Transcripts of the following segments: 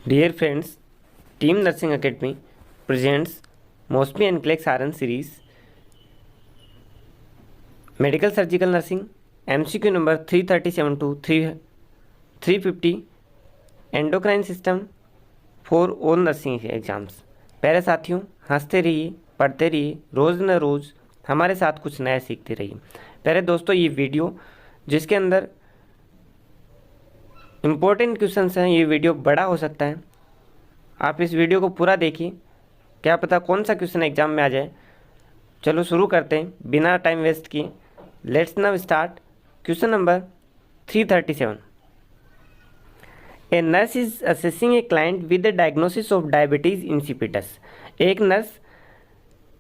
Dear friends, Team Nursing Academy presents Mosby and Clegg RN series Medical Surgical Nursing MCQ number 337 to 350 Endocrine System for all nursing exams. प्यारे साथियों, हंसते रहिए, पढ़ते रहिए, रोज़ न रोज़ हमारे साथ कुछ नया सीखते रहिए। प्यारे दोस्तों, ये वीडियो जिसके अंदर इम्पोर्टेंट क्वेश्चंस हैं, ये वीडियो बड़ा हो सकता है। आप इस वीडियो को पूरा देखिए, क्या पता कौन सा क्वेश्चन एग्जाम में आ जाए। चलो शुरू करते हैं बिना टाइम वेस्ट किए। Let's now start. Question number 337। A nurse is assessing a client with the diagnosis of diabetes insipidus. एक नर्स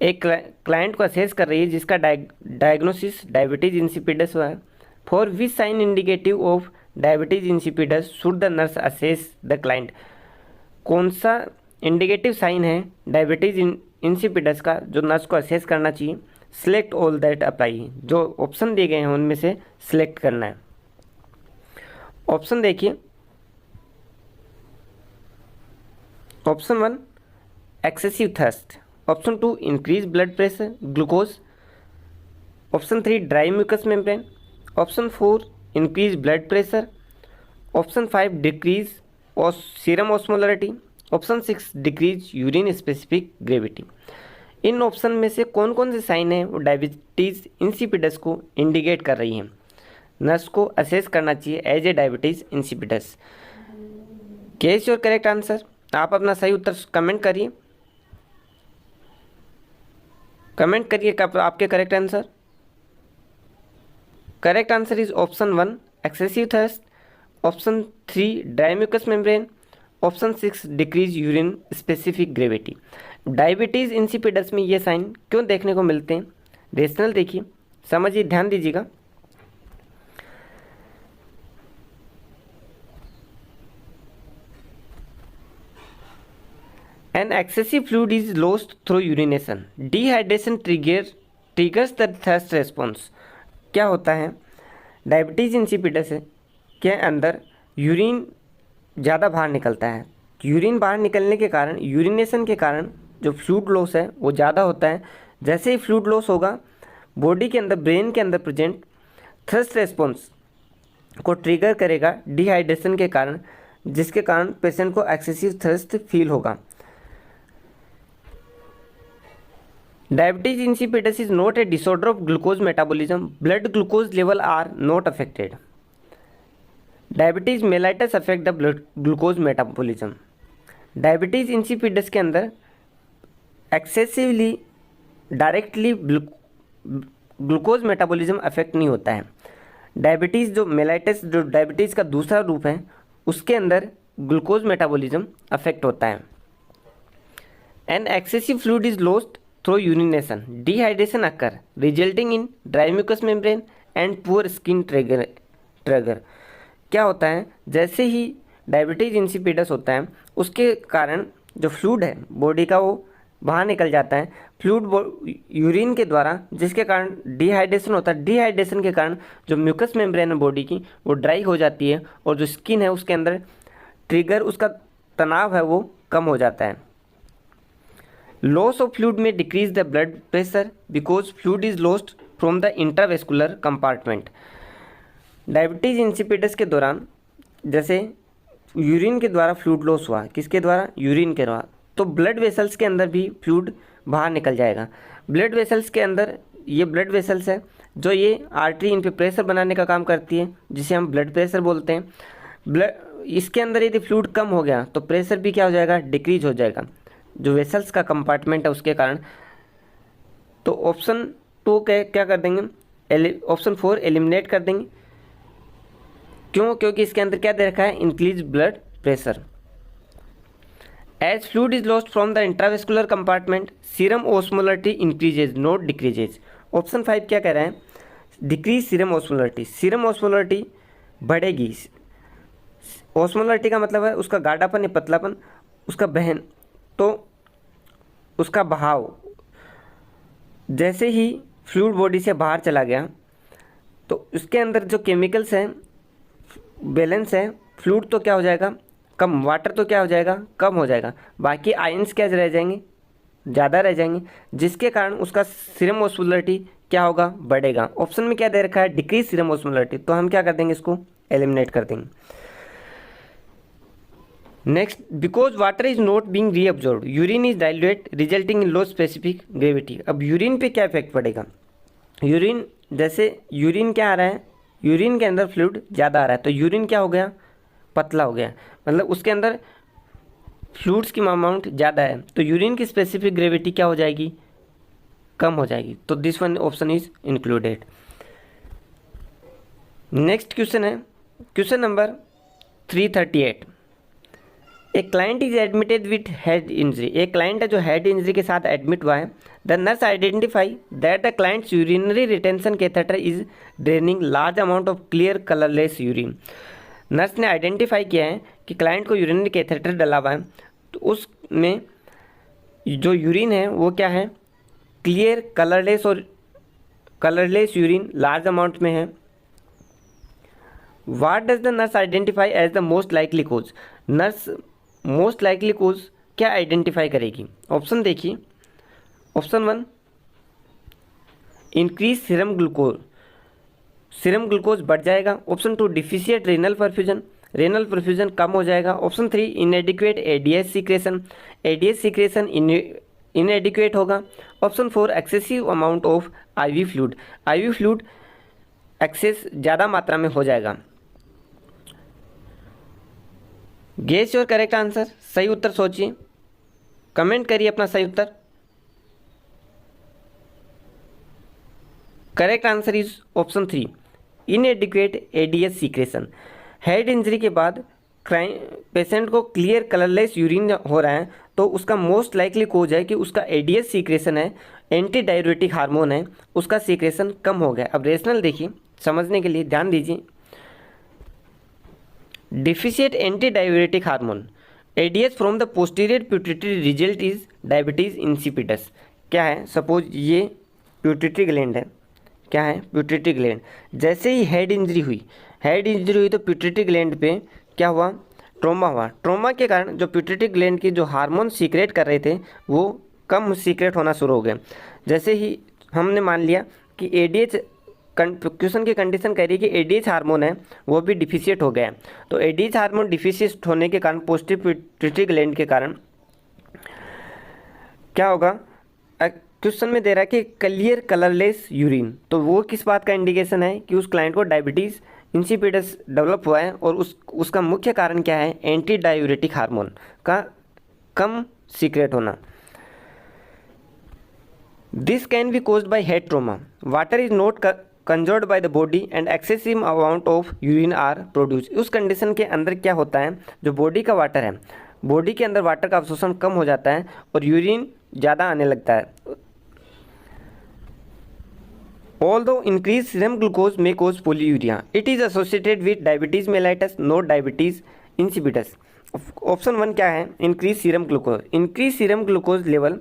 एक क्लाइंट को असेस कर रही है जिसका डायग्नोसिस डायबिटीज़ इंसिपिडस हुआ है। For which sign indicative of diabetes insipidus should the nurse assess the client. कौन सा इंडिकेटिव साइन है डायबिटीज़ इंसिपिडस का जो नर्स को असेस करना चाहिए। Select all that apply. जो ऑप्शन दिए गए हैं उनमें से सिलेक्ट करना है। ऑप्शन देखिए। Option 1 excessive thirst. Option 2 increase blood pressure glucose. Option 3 dry mucus membrane. Option 4 increase blood pressure. Option 5 decrease और serum osmolarity. Option 6 decrease urine specific gravity. इन ऑप्शन में से कौन कौन से साइन हैं वो डायबिटीज़ इंसिपिडस को इंडिकेट कर रही हैं। नर्स को असेस करना चाहिए as a diabetes insipidus. Guess your correct answer. आप अपना सही उत्तर कमेंट करिए। कमेंट करिए कब आपके correct answer. Correct answer is option 1 excessive thirst. Option 3 dry mucus membrane. Option 6 decrease urine specific gravity. Diabetes insipidus में ये साइन क्यों देखने को मिलते हैं, रेशनल देखिए, समझिए, ध्यान दीजिएगा। An excessive fluid is lost through urination. Dehydration triggers the thirst response. क्या होता है, डायबिटीज़ इंसिपिडस के अंदर यूरिन ज़्यादा बाहर निकलता है। यूरिन बाहर निकलने के कारण, यूरिनेशन के कारण जो फ्लूइड लॉस है वो ज़्यादा होता है। जैसे ही फ्लूइड लॉस होगा, बॉडी के अंदर, ब्रेन के अंदर प्रेजेंट थर्स्ट रेस्पॉन्स को ट्रिगर करेगा डिहाइड्रेशन के कारण, जिसके कारण पेशेंट को एक्सेसिव थर्स्ट फील होगा। Diabetes insipidus is not a disorder of glucose metabolism. Blood glucose level are not affected. Diabetes mellitus affect the blood glucose metabolism. Diabetes insipidus के अंदर excessively directly glucose metabolism affect नहीं होता है। Diabetes जो mellitus, जो diabetes का दूसरा रूप है, उसके अंदर ग्लूकोज मेटाबॉलिज्म अफेक्ट होता है। An excessive fluid is lost through urination. Dehydration occur resulting in dry mucus membrane and poor skin turgor. क्या होता है, जैसे ही डायबिटीज़ इंसिपिडस होता है उसके कारण जो फ्लूइड है बॉडी का वो बाहर निकल जाता है, फ्लूइड यूरिन के द्वारा, जिसके कारण डिहाइड्रेशन होता है। डिहाइड्रेशन के कारण जो म्यूकस मेम्ब्रेन है बॉडी की वो ड्राई हो जाती है और जो स्किन है उसके अंदर ट्रिगर, उसका तनाव है वो कम हो जाता है। लॉस ऑफ फ्लूइड में decrease the blood pressure because fluid is lost from the intravascular compartment. Diabetes insipidus के दौरान जैसे यूरिन के द्वारा फ्लूइड लॉस हुआ, किसके द्वारा, यूरिन के द्वारा, तो ब्लड वेसल्स के अंदर भी फ्लूइड बाहर निकल जाएगा। ब्लड वेसल्स के अंदर, ये ब्लड वेसल्स है जो ये आर्टरी, इन पे प्रेशर बनाने का काम करती है, जिसे हम ब्लड प्रेशर बोलते हैं। इसके अंदर यदि फ्लूइड कम हो गया तो प्रेशर भी क्या हो जाएगा, डिक्रीज हो जाएगा, जो वेसल्स का कंपार्टमेंट है उसके कारण। तो ऑप्शन 2 क्या कर देंगे, ऑप्शन 4 एलिमिनेट कर देंगे। क्यों, क्योंकि इसके अंदर क्या दे रखा है, increase blood pressure. As fluid is lost from the intravascular compartment serum osmolarity increases not decreases. Option 5 क्या कह रहा है, decrease serum osmolarity. Serum osmolarity बढ़ेगी। ऑस्मोलरिटी का मतलब है उसका गाढ़ापन या पतलापन, उसका बहन, तो उसका बहाव। जैसे ही फ्लूइड बॉडी से बाहर चला गया तो उसके अंदर जो केमिकल्स हैं, बैलेंस है, फ्लूइड तो क्या हो जाएगा, कम, वाटर तो क्या हो जाएगा, कम हो जाएगा, बाकी आयंस क्या रह जाएंगे, ज़्यादा रह जाएंगे, जिसके कारण उसका सीरम ऑस्मोलरिटी क्या होगा, बढ़ेगा। ऑप्शन में क्या दे रखा है, डिक्रीज सीरम ऑस्मोलरिटी, तो हम क्या कर देंगे, इसको एलिमिनेट कर देंगे। Next, because water is not being reabsorbed urine is dilute resulting in low specific gravity. अब यूरिन पे क्या इफेक्ट पड़ेगा, यूरिन, जैसे यूरिन क्या आ रहा है, यूरिन के अंदर फ्लूइड ज़्यादा आ रहा है, तो यूरिन क्या हो गया, पतला हो गया, मतलब उसके अंदर फ्लूइड्स की अमाउंट ज़्यादा है, तो यूरिन की स्पेसिफिक ग्रेविटी क्या हो जाएगी, कम हो जाएगी। तो this one option is included. Next question है question number 338। A client is admitted with head injury, एक क्लाइंट है जो हेड इंजरी के साथ एडमिट हुआ है। The nurse identify that the client's urinary retention catheter is draining large amount of clear colourless urine. Nurse ने identify किया है कि क्लाइंट को यूरिनरी कैथेटर डला हुआ है, तो उसमें जो यूरिन है वो क्या है, क्लियर कलरलेस, और कलरलेस यूरिन लार्ज अमाउंट में है। What does the nurse identify as the most likely cause, nurse most likely cause क्या आइडेंटिफाई करेगी। ऑप्शन देखिए, option 1 increase serum glucose, serum glucose बढ़ जाएगा। Option 2 deficient renal perfusion, renal perfusion कम हो जाएगा। Option 3 inadequate ADS secretion, ADS secretion inadequate होगा। Option 4 excessive amount of IV fluid, IV fluid access ज़्यादा मात्रा में हो जाएगा। गेस योर करेक्ट आंसर, सही उत्तर सोचिए, कमेंट करिए अपना सही उत्तर। Correct answer is option 3 inadequate ADS secretion. Head injury के बाद पेशेंट को क्लियर कलरलेस यूरिन हो रहा है, तो उसका मोस्ट लाइकली कोज है कि उसका एडीएस सीक्रेशन है, एंटी डाययूरेटिक हार्मोन है, उसका सीक्रेशन कम हो गया। अब रेशनल देखिए, समझने के लिए ध्यान दीजिए। Deficient anti diuretic hormone ADS from the posterior pituitary result is diabetes insipidus. क्या है, सपोज ये पिट्यूटरी ग्लैंड है, क्या है, पिट्यूटरी ग्लैंड। जैसे ही हेड इंजरी हुई, हेड इंजरी हुई तो पिट्यूटरी ग्लैंड पे क्या हुआ, ट्रॉमा हुआ। ट्रॉमा के कारण जो पिट्यूटरी ग्लैंड की जो हार्मोन सीक्रेट कर रहे थे वो कम सीक्रेट होना शुरू हो गए। जैसे ही हमने मान लिया कि एडीएच, क्वेश्चन की कंडीशन कह रही है कि एडीएच हार्मोन है वो भी डिफिशिएट हो गया है, तो एडीएच हार्मोन डिफिशिएट होने के कारण पोस्टीरियर पिट्यूटरी ग्लैंड के कारण क्या होगा, क्वेश्चन में दे रहा है कि क्लियर कलरलेस यूरिन, तो वो किस बात का इंडिकेशन है कि उस क्लाइंट को डायबिटीज़ इंसिपिडस डेवलप हुआ है, और उसका मुख्य कारण क्या है, एंटी डाययूरेटिक हार्मोन का कम सीक्रेट होना। This can be caused by head trauma, water is not conserved by the body and excessive amount of urine are produce. उस कंडीशन के अंदर क्या होता है, जो बॉडी का वाटर है, बॉडी के अंदर वाटर का अवशोषण कम हो जाता है और यूरिन ज़्यादा आने लगता है। Although increased serum glucose may cause polyuria, it is associated with diabetes mellitus, not diabetes insipidus. Option 1 क्या है, increase serum glucose, increase serum glucose level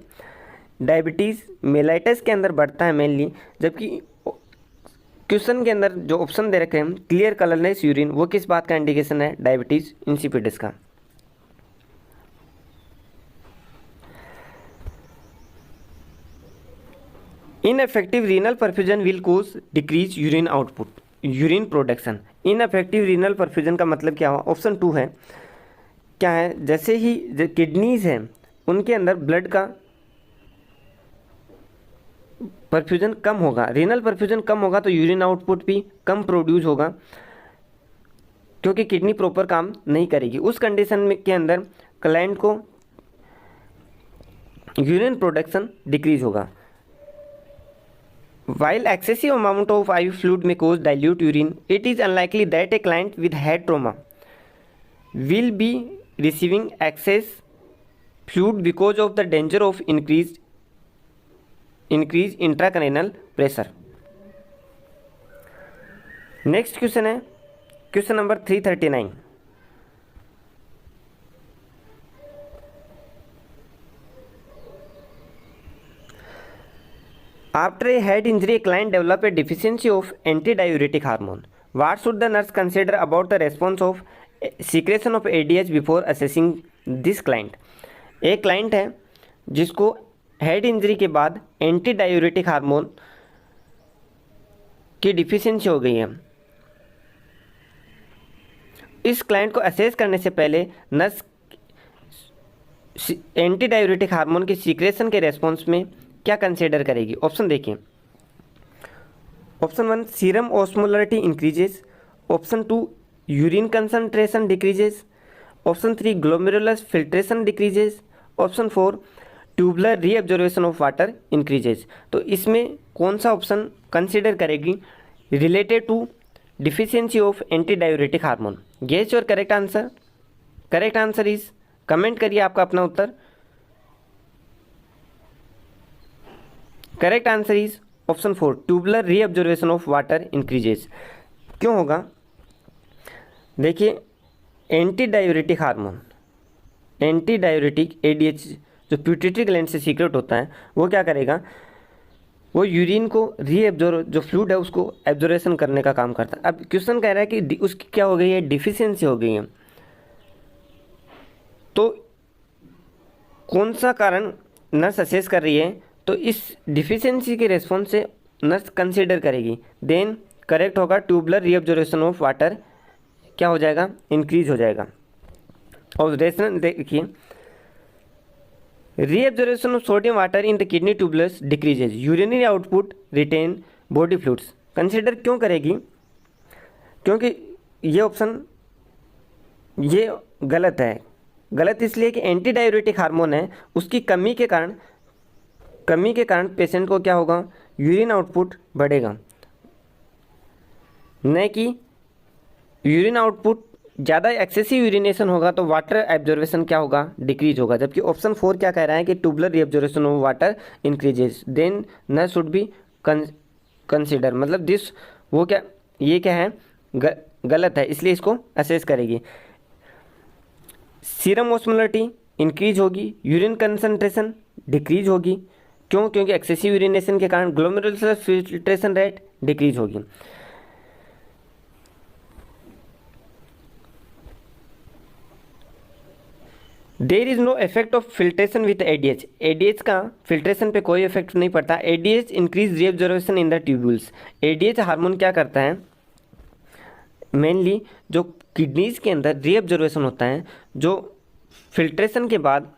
diabetes mellitus के अंदर बढ़ता है मेनली, जबकि क्वेश्चन के अंदर जो ऑप्शन दे रखे हैं क्लियर कलरलेस यूरिन, वो किस बात का इंडिकेशन है, डायबिटीज़ इंसिपिडस का। Ineffective renal perfusion will cause decrease urine output, urine production. Ineffective renal perfusion का मतलब क्या हुआ, ऑप्शन 2 है, क्या है, जैसे ही जो किडनीज हैं उनके अंदर ब्लड का परफ्यूजन कम होगा, रीनल परफ्यूजन कम होगा तो यूरिन आउटपुट भी कम प्रोड्यूस होगा, क्योंकि किडनी प्रॉपर काम नहीं करेगी। उस कंडीशन में के अंदर क्लाइंट को यूरिन प्रोडक्शन डिक्रीज होगा। While excessive amount of IV fluid may cause dilute urine, it is unlikely that a client with head trauma will be receiving excess fluid because of the danger of increased intracranial pressure. Next question है question number 339। After a head injury, a client develop a deficiency of antidiuretic hormone. What should the nurse consider about the response of secretion of ADH before assessing this client. एक client है जिसको head injury के बाद anti diuretic hormone की deficiency हो गई है। इस क्लाइंट को असेस करने से पहले नर्स एंटी डायूरेटिक हार्मोन की सीक्रेशन के रेस्पॉन्स में क्या कंसीडर करेगी? ऑप्शन देखिए। Option 1 serum osmolarity increases, option 2 urine concentration decreases, option 3 glomerulus filtration decreases, option 4 tubular reabsorption of water increases. तो इसमें कौन सा ऑप्शन कंसीडर करेगी related to deficiency of anti diuretic hormone? Guess your correct answer. Correct answer is, comment करिए आपका अपना उत्तर। Correct answer is option 4 tubular reabsorption of water increases. क्यों होगा? देखिए, anti diuretic hormone, anti diuretic ADH जो pituitary gland से secret होता है, वो क्या करेगा? वो यूरिन को रीएब्जॉर्व, जो फ्लूइड है उसको एब्जॉर्वेशन करने का काम करता है। अब क्वेश्चन कह रहा है कि उसकी क्या हो गई है? डिफिशियंसी हो गई है। तो कौन सा कारण नर्स असेस कर रही है? तो इस डिफिशियंसी के रेस्पॉन्स से नर्स कंसीडर करेगी। देन करेक्ट होगा ट्यूबुलर रीअब्जॉर्वेशन ऑफ वाटर क्या हो जाएगा? इंक्रीज हो जाएगा। और रेशनल देखिए, reabsorption of sodium water in the kidney tubules decreases, urinary output retain body fluids. Consider क्यों करेगी? क्योंकि ये ऑप्शन ये गलत है। गलत इसलिए कि एंटी डायूरेटिक हार्मोन है, उसकी कमी के कारण पेशेंट को क्या होगा? यूरिन आउटपुट बढ़ेगा, न कि यूरिन आउटपुट ज़्यादा एक्सेसिव यूरिनेशन होगा तो वाटर एब्जॉर्वेशन क्या होगा? डिक्रीज होगा। जबकि ऑप्शन 4 क्या कह रहा है कि tubular reabsorption of water increases, then न शुड बी कंसिडर, मतलब दिस वो क्या, ये क्या है? गलत है, इसलिए इसको असेस करेगी। सीरम ऑस्मोलरिटी इंक्रीज होगी, यूरिन कंसंट्रेशन डिक्रीज होगी। क्यों? क्योंकि एक्सेसिव यूरिनेशन के कारण ग्लोमेरुलर फिल्ट्रेशन रेट डिक्रीज होगी। There is no effect of filtration with ADH. ADH का फिल्ट्रेशन पे कोई इफेक्ट नहीं पड़ता। ADH increase reabsorption in the tubules. ADH hormone क्या करता है? मेनली जो किडनीज के अंदर रीअब्जॉर्वेशन होता है, जो फिल्ट्रेशन के बाद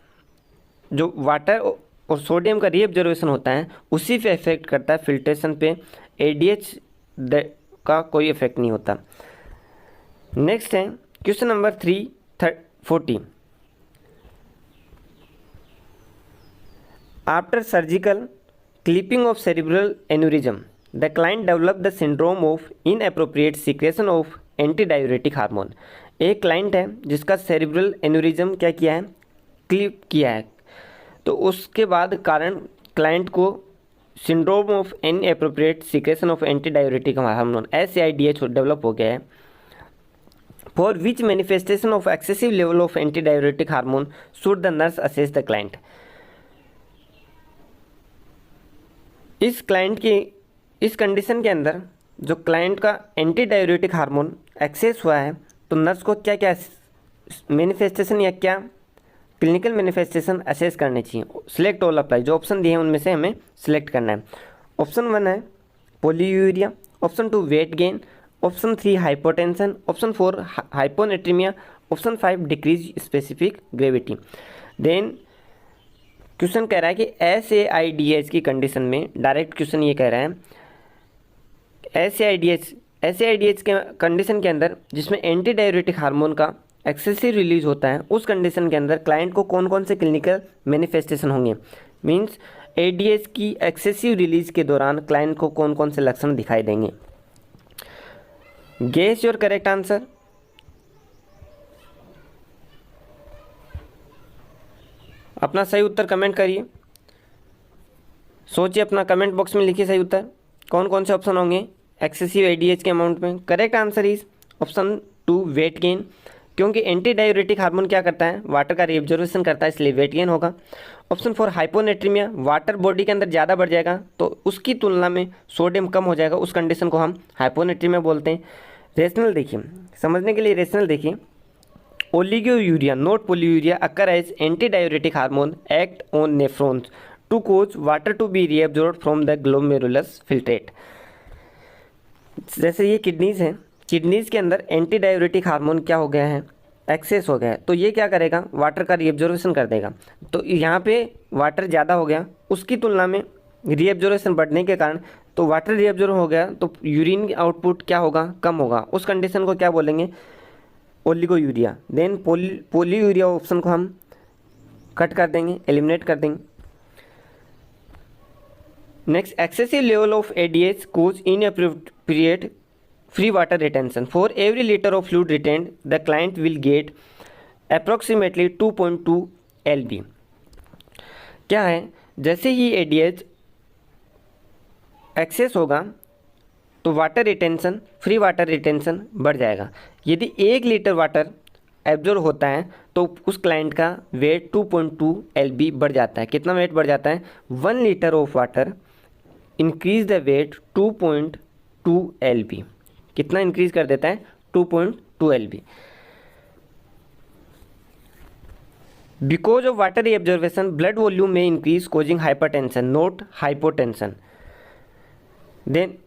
जो वाटर और सोडियम का रीअब्जॉर्वेशन होता है, उसी पे इफेक्ट करता है। फिल्ट्रेशन पे एडीएच का कोई इफेक्ट नहीं होता। नेक्स्ट है question number 340। After surgical clipping of cerebral aneurysm, the client developed the syndrome of inappropriate secretion of antidiuretic hormone. एक क्लाइंट है जिसका सेरिब्रल एन्यूरिज्म क्या किया है? क्लिप किया है। तो उसके बाद कारण क्लाइंट को syndrome of inappropriate secretion of एंटीडायूरेटिक hormone SAIDH develop हो गया है। For which manifestation of excessive level of एंटीडायूरेटिक hormone should the nurse assess the client? इस क्लाइंट की इस कंडीशन के अंदर जो क्लाइंट का एंटी डायूरेटिक हार्मोन एक्सेस हुआ है, तो नर्स को क्या क्या मैनिफेस्टेशन या क्या क्लिनिकल मैनिफेस्टेशन असेस करने चाहिए? सिलेक्ट ऑल अप्लाई, जो ऑप्शन दिए हैं उनमें से हमें सिलेक्ट करना है। ऑप्शन 1 है polyuria, option 2 weight gain, option 3 hypotension, option 4 hyponatremia, option 5 decrease specific gravity. Then question कह रहा है कि SAIDH की कंडीशन में, डायरेक्ट क्वेश्चन ये कह रहा है SAIDH के कंडीशन के अंदर जिसमें एंटी डायूरेटिक हार्मोन का एक्सेसिव रिलीज होता है, उस कंडीशन के अंदर क्लाइंट को कौन कौन से क्लिनिकल मैनिफेस्टेशन होंगे? मींस ADH की एक्सेसिव रिलीज के दौरान क्लाइंट को कौन कौन से लक्षण दिखाई देंगे? Guess your correct answer. अपना सही उत्तर कमेंट करिए, सोचिए, अपना कमेंट बॉक्स में लिखिए सही उत्तर। कौन कौन से ऑप्शन होंगे एक्सेसिव ADH के अमाउंट में? Correct answer is option 2 weight gain, क्योंकि एंटी डायूरेटिक हार्मोन क्या करता है? वाटर का रीअब्जॉर्वेशन करता है, इसलिए वेट गेन होगा। ऑप्शन 4 हाइपोनेट्रीमिया, वाटर बॉडी के अंदर ज़्यादा बढ़ जाएगा तो उसकी तुलना में सोडियम कम हो जाएगा, उस कंडीशन को हम हाइपोनेट्रीमिया बोलते हैं। रेशनल देखिए, समझने के लिए रेशनल देखिए, Oliguria, not polyuria, occur as antidiuretic hormone act on nephrons to cause water to be reabsorbed from the glomerulus filtrate. जैसे ये किडनीज हैं, किडनीज के अंदर एंटी डायूरेटिक हार्मोन क्या हो गया है, एक्सेस हो गया है, तो ये क्या करेगा, वाटर का रीएब्जॉर्प्शन कर देगा। तो यहाँ पे वाटर ज़्यादा हो गया, उसकी तुलना में रीएब्जॉर्प्शन बढ़ने के कारण तो वाटर रीएब्जॉर्ब हो गया, तो यूरिन आउटपुट क्या होगा, कम होगा। उस कंडीशन को क्या बोलेंगे, ओलिगोयूरिया। देन पोलीयूरिया ऑप्शन को हम कट कर देंगे, एलिमिनेट कर देंगे। Next, excessive level of ADH cause inappropriate free water retention. For every liter of fluid retained, the client will get approximately 2.2 lb. क्या है, जैसे ही ADH एक्सेस होगा तो water retention, free water retention बढ़ जाएगा। यदि 1 लीटर वाटर एब्जॉर्ब होता है तो उस क्लाइंट का वेट 2.2 lb बढ़ जाता है। कितना वेट बढ़ जाता है, 1 litre of water increase the weight 2.2 lb। कितना इंक्रीज कर देता है, 2.2 lb। Because of water reabsorption blood volume में increase causing hypertension, not hypotension. Then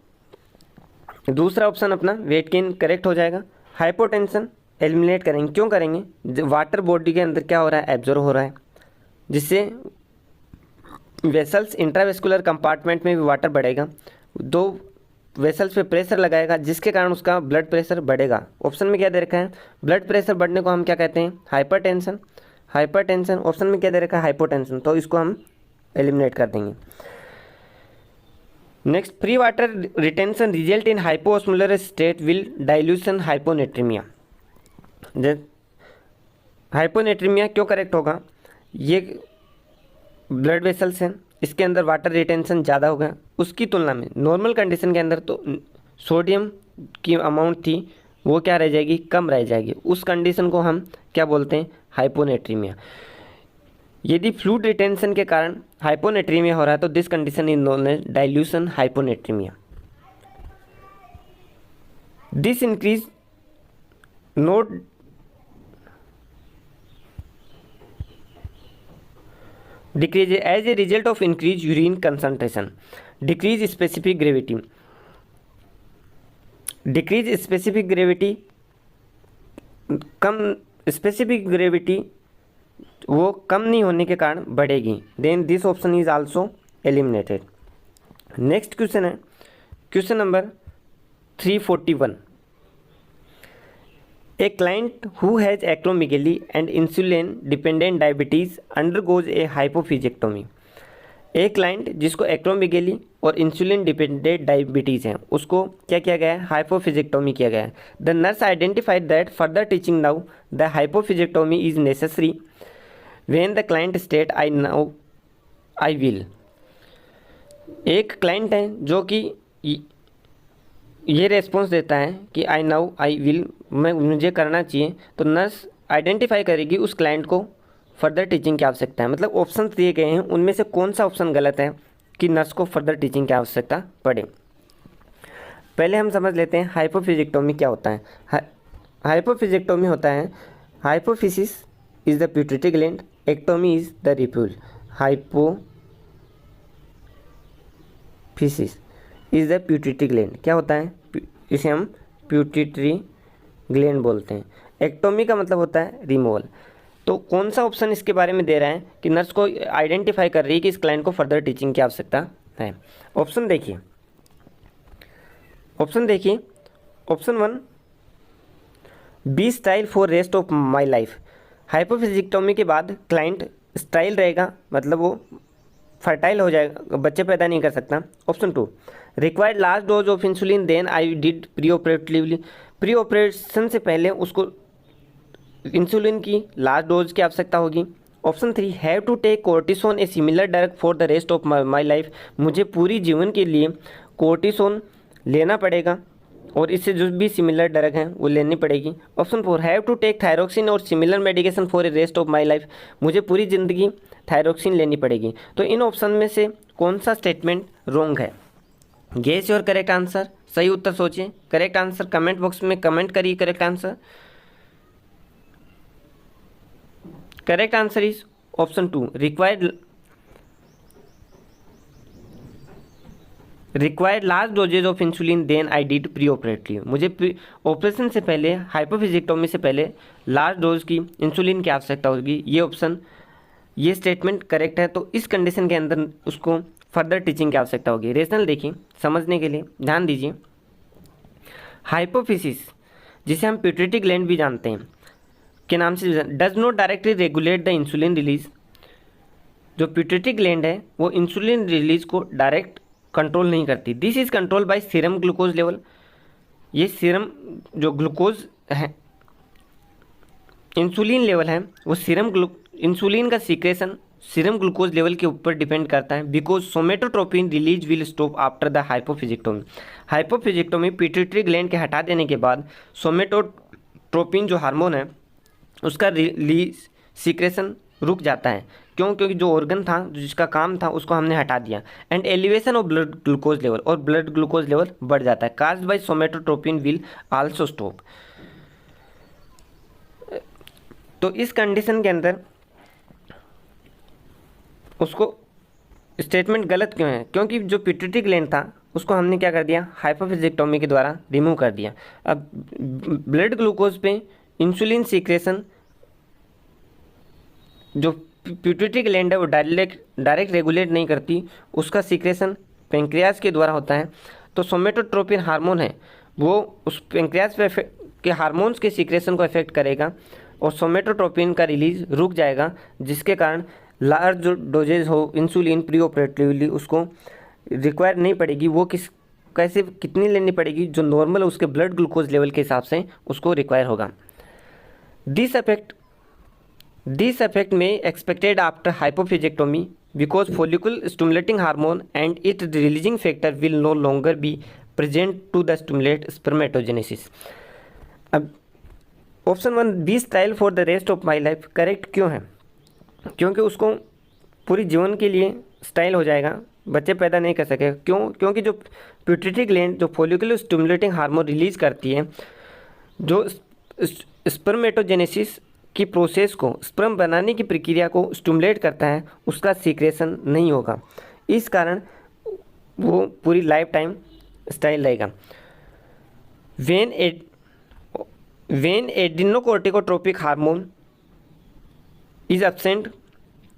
दूसरा ऑप्शन अपना वेट गेन करेक्ट हो जाएगा। हाइपोटेंशन एलिमिनेट करेंगे, क्यों करेंगे, वाटर बॉडी के अंदर क्या हो रहा है, एब्जॉर्ब हो रहा है, जिससे वेसल्स इंट्रावेस्कुलर कंपार्टमेंट में भी वाटर बढ़ेगा, 2 वेसल्स पे प्रेशर लगाएगा, जिसके कारण उसका ब्लड प्रेशर बढ़ेगा। ऑप्शन में क्या दे रखा है, ब्लड प्रेशर बढ़ने को हम क्या कहते हैं, हाइपरटेंशन। हाइपरटेंशन ऑप्शन में क्या दे रखा है, हाइपोटेंशन, तो इसको हम एलिमिनेट कर देंगे। Next, free water retention result in hypoosmolar state will dilution hyponatraemia. Hyponatraemia क्यों करेक्ट होगा, ये ब्लड वेसल्स हैं, इसके अंदर वाटर रिटेंशन ज़्यादा होगा, उसकी तुलना में नॉर्मल कंडीशन के अंदर तो सोडियम की अमाउंट थी वो क्या रह जाएगी, कम रह जाएगी। उस कंडीशन को हम क्या बोलते हैं, हाइपोनेट्रीमिया। यदि फ्लूइड रिटेंशन के कारण हाइपोनेट्रीमिया हो रहा है तो this condition is known as dilution hyponatremia. This increase not decrease as a result of increased urine concentration, decrease specific gravity। decrease specific gravity, कम स्पेसिफिक ग्रेविटी वो कम नहीं होने के कारण बढ़ेगी। Then this option is also eliminated. Next question है question number 341। A client who has acromegaly and insulin dependent diabetes undergoes a hypophysiectomy। एक क्लाइंट जिसको एक्रोमेगेली और इंसुलिन डिपेंडेंट डायबिटीज़ है उसको क्या किया गया है, हाइपोफिजिक्टोमी किया गया है। The nurse identified that further teaching now the hypophysectomy is necessary when the client state I now I will. एक क्लाइंट है जो कि ये रेस्पॉन्स देता है कि आई नाउ आई विल, मुझे करना चाहिए, तो नर्स आइडेंटिफाई करेगी उस क्लाइंट को फर्दर टीचिंग की आवश्यकता है। मतलब ऑप्शन दिए गए हैं उनमें से कौन सा ऑप्शन गलत है कि नर्स को फर्दर टीचिंग की आवश्यकता पड़े। पहले हम समझ लेते हैं हाइपोफिजिक्टोमी क्या होता है। हाइपोफिजिक्टोमी होता है, hypophysis is the pituitary gland, ectomy is the removal. Hypophysis is the pituitary gland, क्या होता है, इसे हम पिट्यूटरी ग्लैंड बोलते हैं। एक्टोमी का मतलब होता है रिमूवल। तो कौन सा ऑप्शन इसके बारे में दे रहा है कि नर्स को आइडेंटिफाई कर रही है कि इस क्लाइंट को फर्दर टीचिंग की आवश्यकता है। ऑप्शन देखिए, option 1 be style for rest of my life. Hypophysectomy के बाद क्लाइंट स्टाइल रहेगा, मतलब वो फर्टाइल हो जाएगा, बच्चे पैदा नहीं कर सकता। Option 2 required last dose of insulin then I did preoperatively. Pre operation से पहले उसको इंसुलिन की लास्ट डोज की आवश्यकता होगी। Option 3 have to take cortisone a similar drug for the rest of my life. मुझे पूरी जीवन के लिए कोर्टिसोन लेना पड़ेगा और इससे जो भी सिमिलर ड्रग हैं वो लेनी पड़ेगी। Option 4 have to take thyroxine और similar medication for a rest of my life. मुझे पूरी ज़िंदगी थायरोक्सिन लेनी पड़ेगी। तो इन ऑप्शन में से कौन सा स्टेटमेंट रॉन्ग है? गेस योर करेक्ट आंसर, सही उत्तर सोचिए। करेक्ट आंसर कमेंट बॉक्स में कमेंट करिए correct answer. Correct answer is option 2, required large doses of insulin then I did preoperative. मुझे ऑपरेशन से पहले, हाइपोफिजिक्टोमी से पहले लार्ज डोज की इंसुलिन की आवश्यकता होगी। ये स्टेटमेंट करेक्ट है। तो इस कंडीशन के अंदर उसको फर्दर टीचिंग की आवश्यकता होगी। रेशनल देखिए, समझने के लिए ध्यान दीजिए। हाइपोफिसिस, जिसे हम पिट्यूटरी ग्लैंड भी जानते हैं के नाम से, does not directly regulate the insulin release. जो पिट्यूटरी ग्लैंड है वो इंसुलिन रिलीज को डायरेक्ट कंट्रोल नहीं करती। This is control by serum glucose level. ये सीरम जो ग्लूकोज है, इंसुलिन लेवल है, वो इंसुलिन का सीक्रेशन सीरम ग्लूकोज लेवल के ऊपर डिपेंड करता है। Because somatotropin release will stop after the hypophysectomy. Hypophysectomy pituitary gland के हटा देने के बाद सोमेटोट्रोपिन जो हार्मोन है उसका रिलीज सीक्रेशन रुक जाता है। क्यों? क्योंकि जो ऑर्गन था, जिसका काम था, उसको हमने हटा दिया। And elevation of blood glucose level, और ब्लड ग्लूकोज लेवल बढ़ जाता है। Caused by somatotropin will also stop. तो इस कंडीशन के अंदर उसको स्टेटमेंट गलत क्यों है? क्योंकि जो पिट्यूटरी ग्लैंड था उसको हमने क्या कर दिया, हाइपोफिजिक्टोमी के द्वारा रिमूव कर दिया। अब ब्लड ग्लूकोज पे इंसुलिन सीक्रेशन जो पिट्यूटरी ग्लैंड है वो डायरेक्ट रेगुलेट नहीं करती, उसका सीक्रेशन पेंक्रियाज के द्वारा होता है। तो सोमेटोट्रोपिन हार्मोन है वो उस पेंक्रियाज के हार्मोन्स के सीक्रेशन को इफेक्ट करेगा और सोमेटोट्रोपिन का रिलीज रुक जाएगा, जिसके कारण लार्ज डोजेज हो इंसुलिन प्री ऑपरेटिवली उसको रिक्वायर नहीं पड़ेगी। वो कैसे कितनी लेनी पड़ेगी, जो नॉर्मल उसके ब्लड ग्लूकोज लेवल के हिसाब से उसको रिक्वायर होगा। This effect may expected after hypophysiectomy because follicle stimulating hormone and its releasing factor will no longer be present to the stimulate spermatogenesis। अब option 1 be style for the rest of my life correct क्यों है? क्योंकि उसको पूरी जीवन के लिए style हो जाएगा, बच्चे पैदा नहीं कर सकेगा। क्यों? क्योंकि जो पिट्यूटरी ग्लैंड जो फॉलिकुलर स्टिमुलेटिंग हार्मोन रिलीज करती है, जो स्पर्मेटोजेनेसिस की प्रोसेस को, स्पर्म बनाने की प्रक्रिया को स्टिमुलेट करता है, उसका सीक्रेशन नहीं होगा। इस कारण वो पूरी लाइफ टाइम स्टाइल रहेगा। When adrenocorticotropic hormone is absent,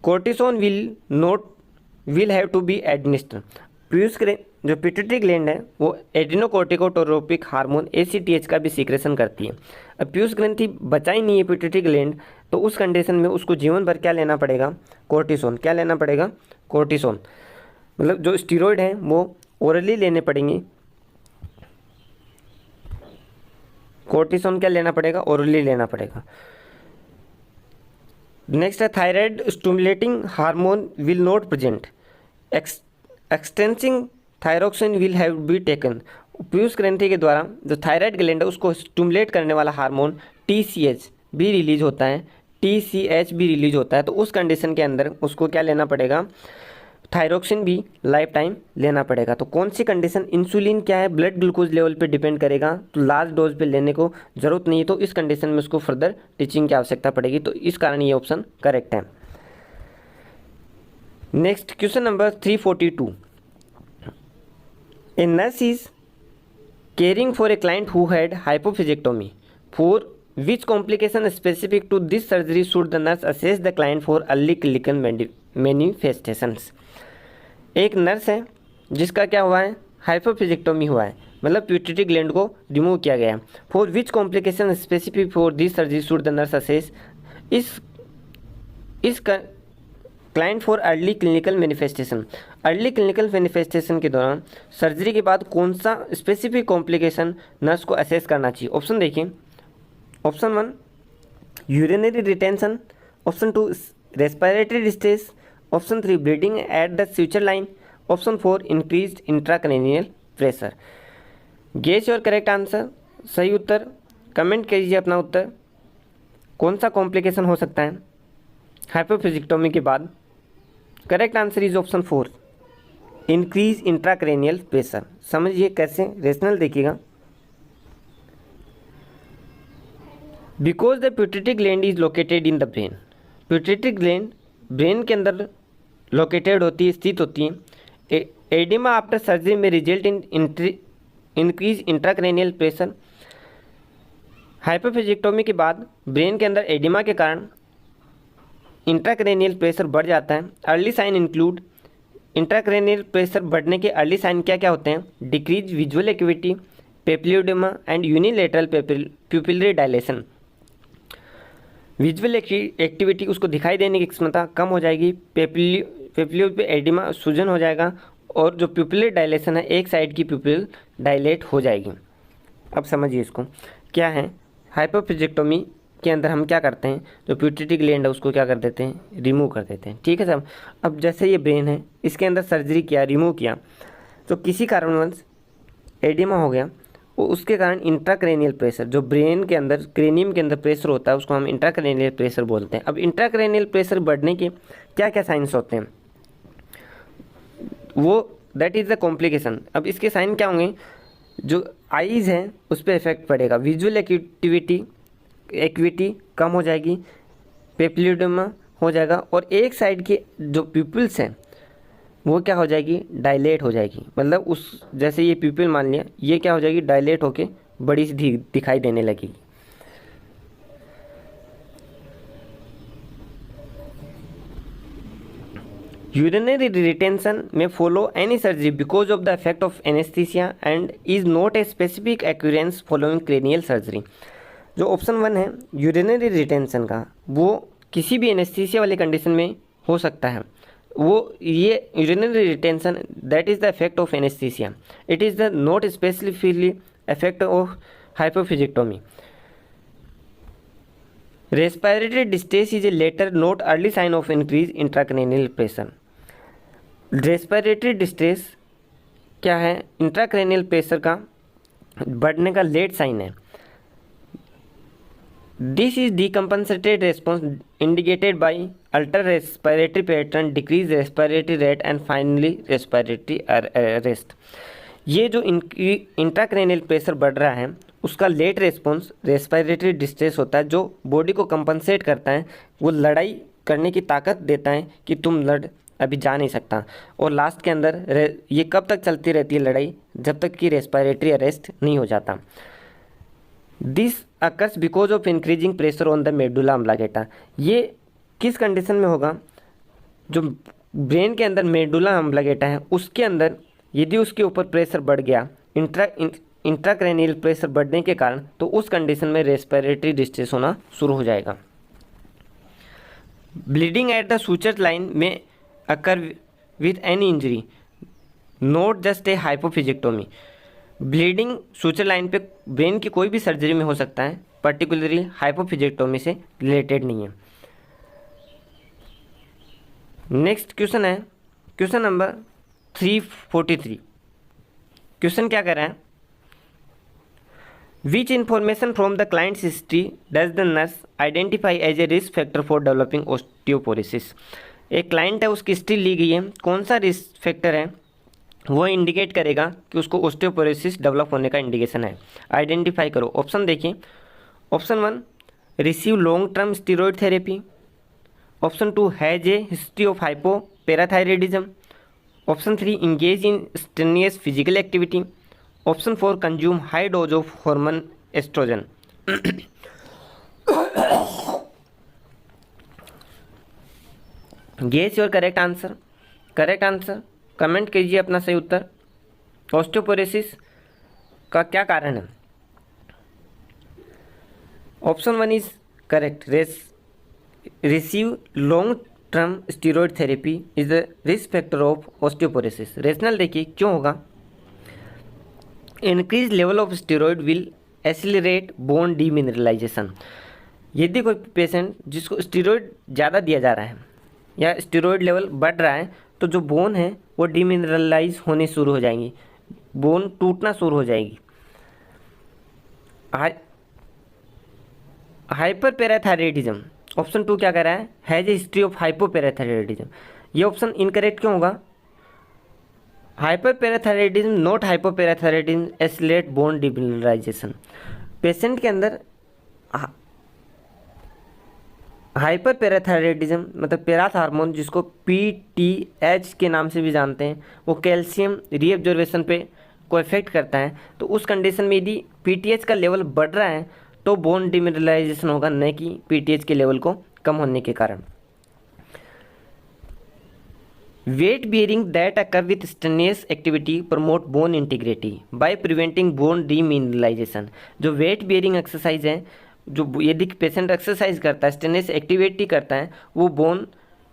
cortisone will have to be administer. जो पिट्यूटरी ग्लैंड है वो एडिनोकोर्टिकोट्रोपिक हार्मोन ACTH का भी सीक्रेशन करती है। अब पीयूष ग्रंथि बचा ही नहीं है पिट्यूटरी ग्लैंड, तो उस कंडीशन में उसको जीवन भर क्या लेना पड़ेगा, कोर्टिसोन। क्या लेना पड़ेगा? कोर्टिसोन। मतलब जो स्टीरॉयड हैं वो ओरली लेने पड़ेंगे। कोर्टिसोन क्या लेना पड़ेगा? ओरली लेना पड़ेगा। नेक्स्ट है thyroid stimulating hormone will not present, एक्सटेंसिंग thyroxine will have be taken. पीयूष ग्रंथि के द्वारा जो थायराइड ग्लैंड है उसको स्टिमुलेट करने वाला हार्मोन TCH भी रिलीज होता है। तो उस कंडीशन के अंदर उसको क्या लेना पड़ेगा? थायरोक्सिन भी लाइफ टाइम लेना पड़ेगा। तो कौन सी कंडीशन? इंसुलिन क्या है, ब्लड ग्लूकोज लेवल पे डिपेंड करेगा, तो लार्ज डोज पे लेने को जरूरत नहीं है। तो इस कंडीशन में उसको फर्दर टीचिंग की आवश्यकता पड़ेगी। तो इस कारण ये ऑप्शन करेक्ट है। Next question number 342। A nurse is caring for a client who had hypophysiectomy. For which complication specific to this surgery should the nurse assess the client for early clinical manifestations? एक nurse है जिसका क्या हुआ है, हाइपोफिजिक्टोमी हुआ है, मतलब pituitary gland को रिमूव किया गया है। For which complication specific for this surgery should the nurse assess is client for early clinical manifestation. Early clinical manifestation के दौरान सर्जरी के बाद कौन सा स्पेसिफिक कॉम्प्लिकेशन नर्स को असेस करना चाहिए? ऑप्शन देखिए। Option 1 urinary retention, option 2 respiratory distress, option 3 bleeding at the suture line, option 4 increased intracranial pressure. Guess your correct answer. सही उत्तर कमेंट कीजिए अपना उत्तर। कौन सा कॉम्प्लिकेशन हो सकता है हाइपोफिजिक्टोमी के बाद? Correct answer is option 4 increase intracranial pressure. समझिए कैसे, रेशनल देखिएगा। Because the pituitary gland is located in the brain, pituitary gland brain के अंदर लोकेटेड होती है, स्थित होती है। एडिमा आफ्टर सर्जरी में result in increase intracranial pressure. Hypophysectomy के बाद ब्रेन के अंदर एडिमा के कारण इंट्राक्रैनियल प्रेशर बढ़ जाता है। Early sign include, intracranial pressure बढ़ने के अर्ली साइन क्या क्या होते हैं? Decrease visual activity, papilloedema and unilateral pupillary dilation. Visual activity, उसको दिखाई देने की क्षमता कम हो जाएगी। पेपिलियो पे एडिमा, सूजन हो जाएगा, और जो प्यूपिलरी डायलेशन है, एक साइड की प्यूपिल डायलेट हो जाएगी। अब समझिए इसको क्या है। हाइपोफिजिक्टोमी के अंदर हम क्या करते हैं, जो पिट्यूटरी ग्लैंड है उसको क्या कर देते हैं? रिमूव कर देते हैं। ठीक है साहब। अब जैसे ये ब्रेन है, इसके अंदर सर्जरी किया, रिमूव किया, तो किसी कारणवश एडिमा हो गया, उसके कारण इंट्राक्रैनियल प्रेशर, जो ब्रेन के अंदर क्रेनियम के अंदर प्रेशर होता है, उसको हम इंट्राक्रैनियल प्रेशर बोलते हैं। अब इंट्राक्रैनियल प्रेशर बढ़ने के क्या क्या साइंस होते हैं, वो दैट इज़ द कॉम्प्लिकेशन। अब इसके साइन क्या होंगे? जो आईज़ हैं उस पर इफेक्ट पड़ेगा, विजुअल एक्टिविटी कम हो जाएगी, पेपिलोडेमा हो जाएगा, और एक साइड की जो प्यूपिल्स हैं वो क्या हो जाएगी? डायलेट हो जाएगी। मतलब उस जैसे ये प्यूपिल मान लिया, ये क्या हो जाएगी? डायलेट होके बड़ी सी दिखाई देने लगेगी। यूरिनरी रिटेंशन में follow any surgery because of the effect of anaesthesia and is not a specific occurrence following cranial surgery. जो ऑप्शन 1 है यूरिनरी रिटेंशन का, वो किसी भी एनेस्थीसिया वाली कंडीशन में हो सकता है। वो ये urinary retention that is the effect of anaesthesia, it is the not specifically effect of hypophysectomy. Respiratory distress is a later not early sign of increase intracranial pressure. Respiratory distress क्या है? Intracranial pressure का बढ़ने का late sign है। This is decompensated response indicated by altered respiratory pattern, decreased respiratory rate and finally respiratory arrest। ये जो intracranial pressure बढ़ रहा है उसका लेट रेस्पॉन्स रेस्पिरेटरी डिस्ट्रेस होता है, जो बॉडी को कंपनसेट करता है, वो लड़ाई करने की ताकत देता है कि तुम अभी जा नहीं सकता। और लास्ट के अंदर ये कब तक चलती रहती है लड़ाई? जब तक कि रेस्पिरेटरी अरेस्ट नहीं हो जाता। This occurs because of increasing pressure on the medulla oblongata. ये किस कंडीशन में होगा? जो ब्रेन के अंदर मेडुला ऑब्लांगेटा है उसके अंदर यदि उसके ऊपर प्रेशर बढ़ गया, इंट्राक्रैनियल प्रेशर बढ़ने के कारण, तो उस कंडीशन में रेस्पिरेटरी डिस्ट्रेस होना शुरू हो जाएगा। Bleeding at the suture line में occur with any injury, not just a hypophysectomy. Bleeding suture line पे ब्रेन की कोई भी सर्जरी में हो सकता है, पर्टिकुलरली हाइपोफिजिक्टोमी से रिलेटेड नहीं है। नेक्स्ट क्वेश्चन है क्वेश्चन नंबर 343। क्वेश्चन क्या कह रहा है? Which information from the client's history does the nurse identify as a risk factor for developing osteoporosis. एक क्लाइंट है, उसकी हिस्ट्री ली गई है, कौन सा रिस्क फैक्टर है वो इंडिकेट करेगा कि उसको ऑस्टियोपोरोसिस डेवलप होने का इंडिकेशन है। आइडेंटिफाई करो। ऑप्शन देखिए। Option 1 receive long term steroid therapy. Option 2 has a history of hypoparathyroidism. Option 3 engage in strenuous physical activity. Option 4 consume high dose of hormone estrogen. Guess your correct answer. Correct answer comment कीजिए अपना सही उत्तर। Osteoporosis का क्या कारण है? Option 1 is correct. Receive long term steroid therapy is the risk factor of osteoporosis. Rationale देखिए क्यों होगा। Increase level of steroid will accelerate bone demineralisation. यदि कोई पेशेंट जिसको स्टीरॉयड ज़्यादा दिया जा रहा है या स्टीरॉयड लेवल बढ़ रहा है, तो जो बोन है वो डीमिनरलाइज होने शुरू हो जाएंगी, बोन टूटना शुरू हो जाएगी। हाइपरपैराथायरॉयडिज्म, ऑप्शन 2 क्या कह रहा है? Has a history of hypoparathyroidism. ये ऑप्शन इनकरेक्ट क्यों होगा? Hyperparathyroidism not hypoparathyroidism accelerate bone demineralization. Patient के अंदर हाइपर पैराथायराइडिज्म मतलब पैराथ हार्मोन, जिसको PTH के नाम से भी जानते हैं, वो कैल्शियम रीअब्जॉर्वेशन पे को इफेक्ट करता है। तो उस कंडीशन में यदि PTH का लेवल बढ़ रहा है तो बोन डिमिनरलाइजेशन होगा, न कि PTH के लेवल को कम होने के कारण। Weight bearing that occur with strenuous activity promote bone integrity by preventing bone demineralization. जो वेट बियरिंग एक्सरसाइज है, जो यदि पेशेंट एक्सरसाइज करता है, स्टेनियस एक्टिविटी करता है, वो बोन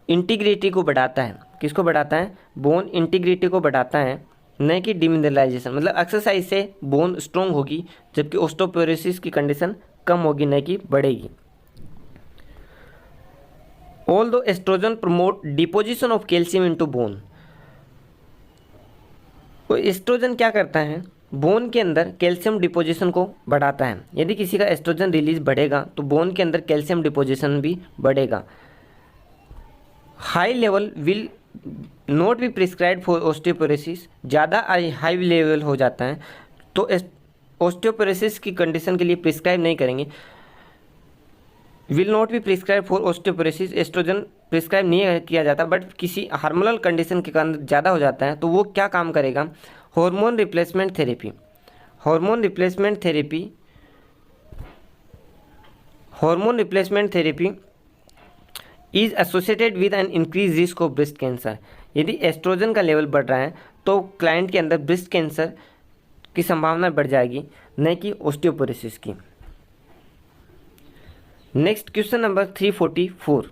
इंटीग्रिटी को बढ़ाता है। किसको बढ़ाता है? बोन इंटीग्रिटी को बढ़ाता है, न कि डिमिनरलाइजेशन। मतलब एक्सरसाइज से बोन स्ट्रॉन्ग होगी, जबकि ओस्टोपोरोसिस की कंडीशन कम होगी, न कि बढ़ेगी। Although estrogen promote deposition of calcium into bone, तो एस्ट्रोजन क्या करता है? बोन के अंदर कैल्शियम डिपोजिशन को बढ़ाता है। यदि किसी का एस्ट्रोजन रिलीज बढ़ेगा तो बोन के अंदर कैल्शियम डिपोजिशन भी बढ़ेगा। High level will not be prescribed for osteoporosis. ज़्यादा हाई लेवल हो जाता है तो ऑस्टियोपोरोसिस की कंडीशन के लिए प्रिस्क्राइब नहीं करेंगे। Will not be prescribe for osteoporosis, estrogen prescribe नहीं किया जाता, बट किसी हार्मोनल कंडीशन के कारण ज़्यादा हो जाता है तो वो क्या काम करेगा? Hormone replacement therapy. Hormone replacement therapy hormone replacement therapy is associated with an increase risk of breast cancer. यदि एस्ट्रोजन का लेवल बढ़ रहा है तो क्लाइंट के अंदर ब्रेस्ट कैंसर की संभावना बढ़ जाएगी, न कि ऑस्टियोपोरोसिस की। Next question number 344।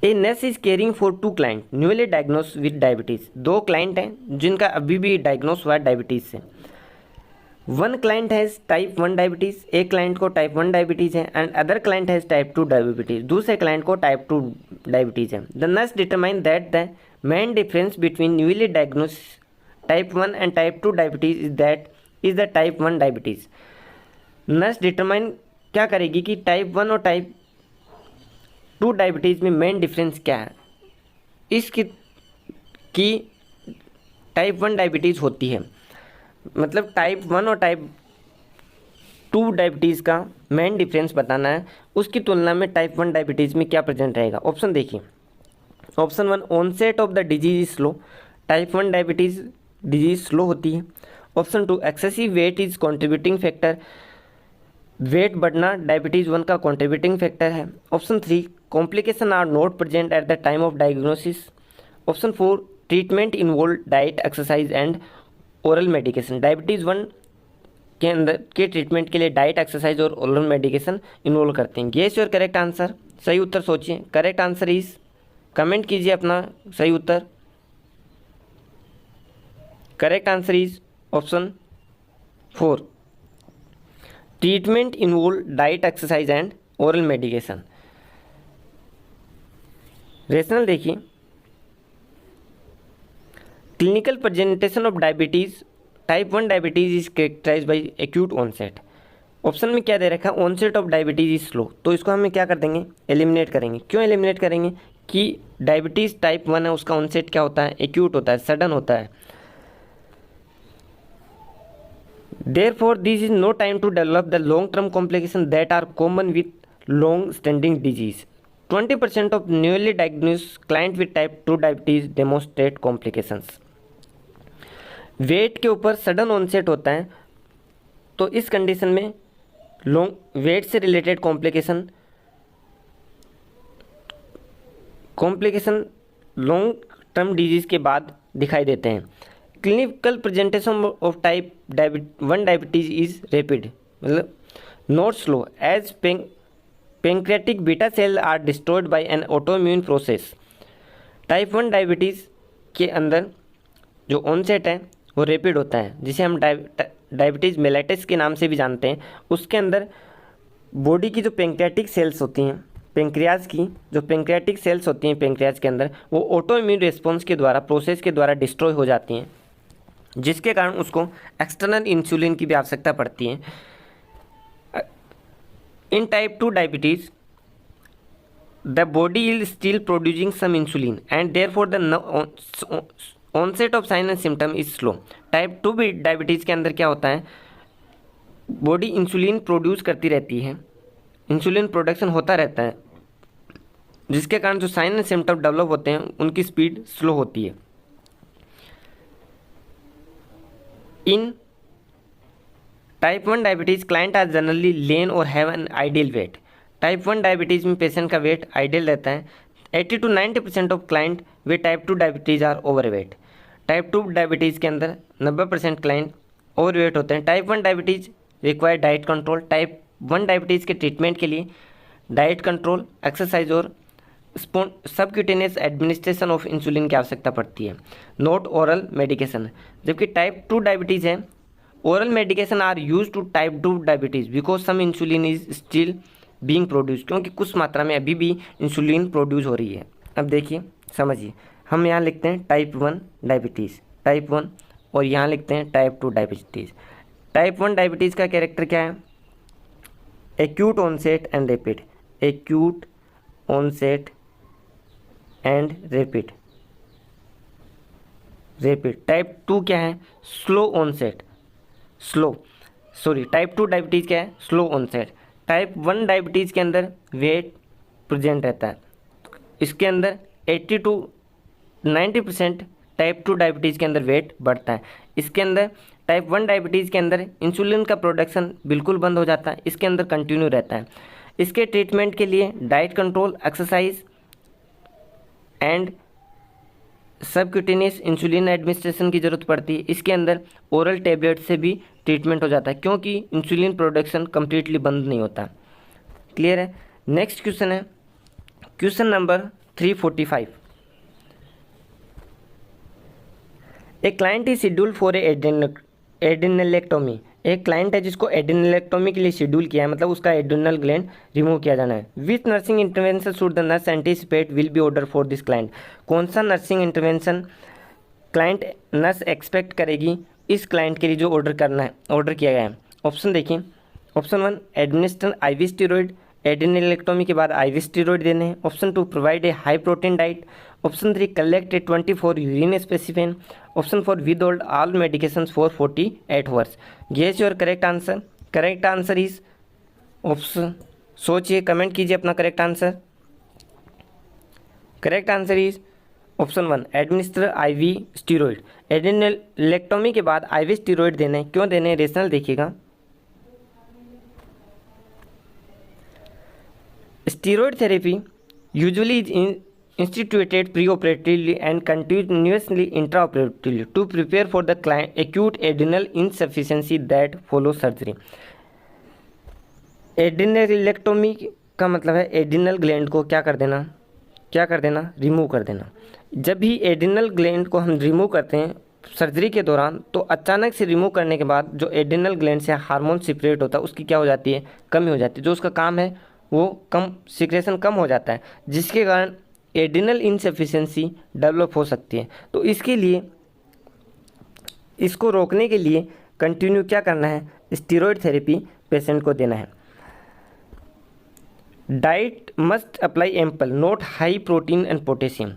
A nurse is caring for two client newly diagnose with diabetes. दो क्लाइंट हैं जिनका अभी भी डायग्नोस हुआ है डायबिटीज से। One client has type 1 diabetes, एक क्लाइंट को टाइप 1 डायबिटीज है, and other client has type 2 diabetes, दूसरे क्लाइंट को टाइप 2 डायबिटीज है। The nurse determine that the main difference between newly diagnose type 1 and type 2 diabetes is the type 1 diabetes. Nurse determine क्या करेगी कि type 1 और type 2 diabetes में main difference क्या है। इसकी की टाइप 1 डायबिटीज़ होती है, मतलब टाइप 1 और टाइप 2 डायबिटीज़ का मेन डिफरेंस बताना है, उसकी तुलना में टाइप 1 डायबिटीज़ में क्या प्रेजेंट रहेगा। ऑप्शन देखिए। Option 1, onset of the disease is slow. Type 1 diabetes disease slow होती है। Option 2, excessive weight is contributing factor. Weight बढ़ना डायबिटीज़ 1 का कॉन्ट्रीब्यूटिंग फैक्टर है। Option 3, complication are not present at the time of diagnosis. Option 4, treatment involve diet, exercise and oral medication. Diabetes 1 के अंदर के treatment के लिए डाइट, एक्सरसाइज और oral medication involve करते हैं। Guess your correct answer. सही उत्तर सोचिए। करेक्ट आंसर इज, कमेंट कीजिए अपना सही उत्तर। Correct answer is option 4, treatment involve diet, exercise and oral medication. Rationale देखिए। Clinical presentation of diabetes type 1 diabetes is characterize by acute onset. Option में क्या दे रखा है? Onset of diabetes is slow, तो इसको हमें क्या कर देंगे? एलिमिनेट करेंगे। क्यों एलिमिनेट करेंगे? कि डायबिटीज़ टाइप 1 है, उसका ऑनसेट क्या होता है? एक्यूट होता है, सडन होता है। Therefore, this is no time to develop the long-term complications that are common with long-standing disease. 20% of newly diagnosed clients with type 2 diabetes demonstrate complications. Wait के ऊपर सडन ऑनसेट होता है, तो इस कंडीशन में लॉन्ग वेट से related complication long term disease के बाद दिखाई देते हैं। Clinical presentation of type 1 diabetes is rapid, मतलब not slow, as pancreatic beta cell are destroyed by an autoimmune process. Type 1 diabetes के अंदर जो ऑनसेट है वो रैपिड होता है, जिसे हम डायबिटीज़ मेलाइटिस के नाम से भी जानते हैं। उसके अंदर बॉडी की जो पेंक्रियाटिक सेल्स होती हैं, पेंक्रियाज की जो पेंक्रियाटिक सेल्स होती हैं पेंक्रियाज के अंदर, वो ऑटोइम्यून रिस्पॉन्स के द्वारा, प्रोसेस के द्वारा डिस्ट्रॉय हो जाती हैं, जिसके कारण उसको एक्सटर्नल इंसुलिन की भी आवश्यकता पड़ती है। In type 2 diabetes the body is still producing some insulin and therefore the onset of sign and symptom is slow. Type 2 diabetes के अंदर क्या होता है? बॉडी इंसुलिन प्रोड्यूस करती रहती है, इंसुलिन प्रोडक्शन होता रहता है, जिसके कारण जो साइन एंड सिम्टम डेवलप होते हैं उनकी स्पीड स्लो होती है। In type 1 diabetes client are generally lean or have an ideal weight. Type 1 diabetes में पेशेंट का वेट आइडियल रहता है। 80 to 90% of client with type 2 diabetes are overweight. Type 2 diabetes के अंदर 90% क्लाइंट ओवरवेट होते हैं। Type 1 diabetes require diet control. Type 1 diabetes के treatment के लिए डाइट कंट्रोल, एक्सरसाइज और सबक्यूटेनियस एडमिनिस्ट्रेशन ऑफ इंसुलिन की आवश्यकता पड़ती है, नॉट ओरल मेडिकेशन। जबकि टाइप 2 डायबिटीज़ है, oral medication are use to type 2 diabetes because some insulin is still being produce, क्योंकि कुछ मात्रा में अभी भी इंसुलिन प्रोड्यूस हो रही है। अब देखिए समझिए, हम यहाँ लिखते हैं टाइप 1 डायबिटीज़, टाइप 1, और यहाँ लिखते हैं टाइप 2 डायबिटीज़। टाइप 1 डायबिटीज़ का कैरेक्टर क्या है? Acute onset and rapid, acute onset and rapid, rapid. Type 2 क्या है? स्लो ऑनसेट, टाइप 2 डायबिटीज़ क्या है? Slow onset. टाइप 1 डायबिटीज़ के अंदर वेट प्रेजेंट रहता है, इसके अंदर 80 to 90% टाइप 2 डायबिटीज़ के अंदर वेट बढ़ता है। इसके अंदर टाइप 1 डायबिटीज़ के अंदर इंसुलिन का प्रोडक्शन बिल्कुल बंद हो जाता है, इसके अंदर कंटिन्यू रहता है। इसके ट्रीटमेंट के लिए diet control, exercise and subcutaneous insulin administration की ज़रूरत पड़ती है। इसके अंदर ओरल टेबलेट से भी ट्रीटमेंट हो जाता है, क्योंकि इंसुलिन प्रोडक्शन कम्प्लीटली बंद नहीं होता। क्लियर है? नेक्स्ट क्वेश्चन है question number 345। A client is schedule for adrenalectomy. एक क्लाइंट है जिसको एडिनलेक्टोमी के लिए शेड्यूल किया है, मतलब उसका एडिनल ग्लैंड रिमूव किया जाना है। विच nursing intervention should the nurse anticipate will be order for this client. कौन सा नर्सिंग इंटरवेंशन नर्स एक्सपेक्ट करेगी इस क्लाइंट के लिए जो ऑर्डर किया गया है? ऑप्शन देखिए। Option 1 administer IV steroid, adrenalectomy के बाद IV स्टीरॉयड देने हैं। Option 2 provide a high protein diet. Option 3 collect a 24 urine specimen. Option 4 withhold all medications for 48 hours. Guess your correct answer. Correct answer is option, सोचिए, comment कीजिए अपना correct answer. Correct answer is option 1 administer IV steroid. Adrenalectomy के बाद IV steroid देने, क्यों देने? Rationale देखिएगा। Steroid therapy usually is instituted preoperatively and continuously intraoperatively to prepare for the client acute adrenal insufficiency that follows surgery। एडिनलेक्टोमी का मतलब है adrenal gland को क्या कर देना, रिमूव कर देना। जब भी एडिनल ग्लैंड को हम रिमूव करते हैं सर्जरी के दौरान, तो अचानक से रिमूव करने के बाद जो एडिनल ग्लैंड से हार्मोन सिक्रेट होता है उसकी क्या हो जाती है? कमी हो जाती है। जो उसका काम है वो सिक्रेशन कम हो जाता है, जिसके कारण एडिनल इनसफिशिएंसी डेवलप हो सकती है। तो इसके लिए, इसको रोकने के लिए कंटिन्यू क्या करना है? स्टीरॉयड थेरेपी पेशेंट को देना है। Diet must apply ample, not high protein and potassium.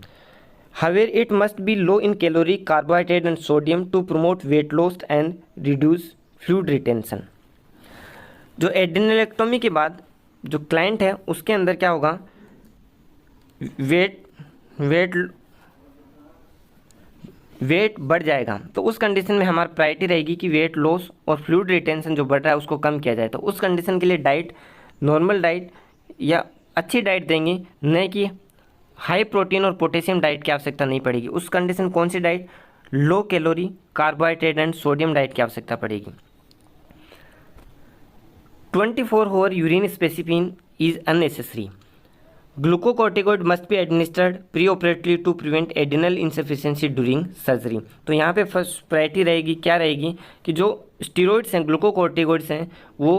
However it must be low in calorie, carbohydrate and sodium to promote weight loss and reduce fluid retention. जो adrenalectomy के बाद जो client है उसके अंदर क्या होगा? वेट बढ़ जाएगा। तो उस कंडीशन में हमारी प्रायोरिटी रहेगी कि वेट लॉस और फ्लूइड रिटेंशन जो बढ़ रहा है उसको कम किया जाए। तो उस कंडीशन के लिए डाइट नॉर्मल डाइट या अच्छी डाइट देंगे, न कि हाई प्रोटीन और पोटेशियम डाइट की आवश्यकता नहीं पड़ेगी। उस कंडीशन कौन सी diet? Low calorie, carbohydrate and sodium diet की आवश्यकता पड़ेगी। 24 hour urine specimen is unnecessary. Glucocorticoid must be administered preoperatively to prevent adrenal insufficiency during surgery. तो यहाँ पे फर्स्ट प्रायोरिटी रहेगी, क्या रहेगी कि जो स्टीरॉइड्स हैं, ग्लूकोकॉर्टिकॉइड्स हैं, वो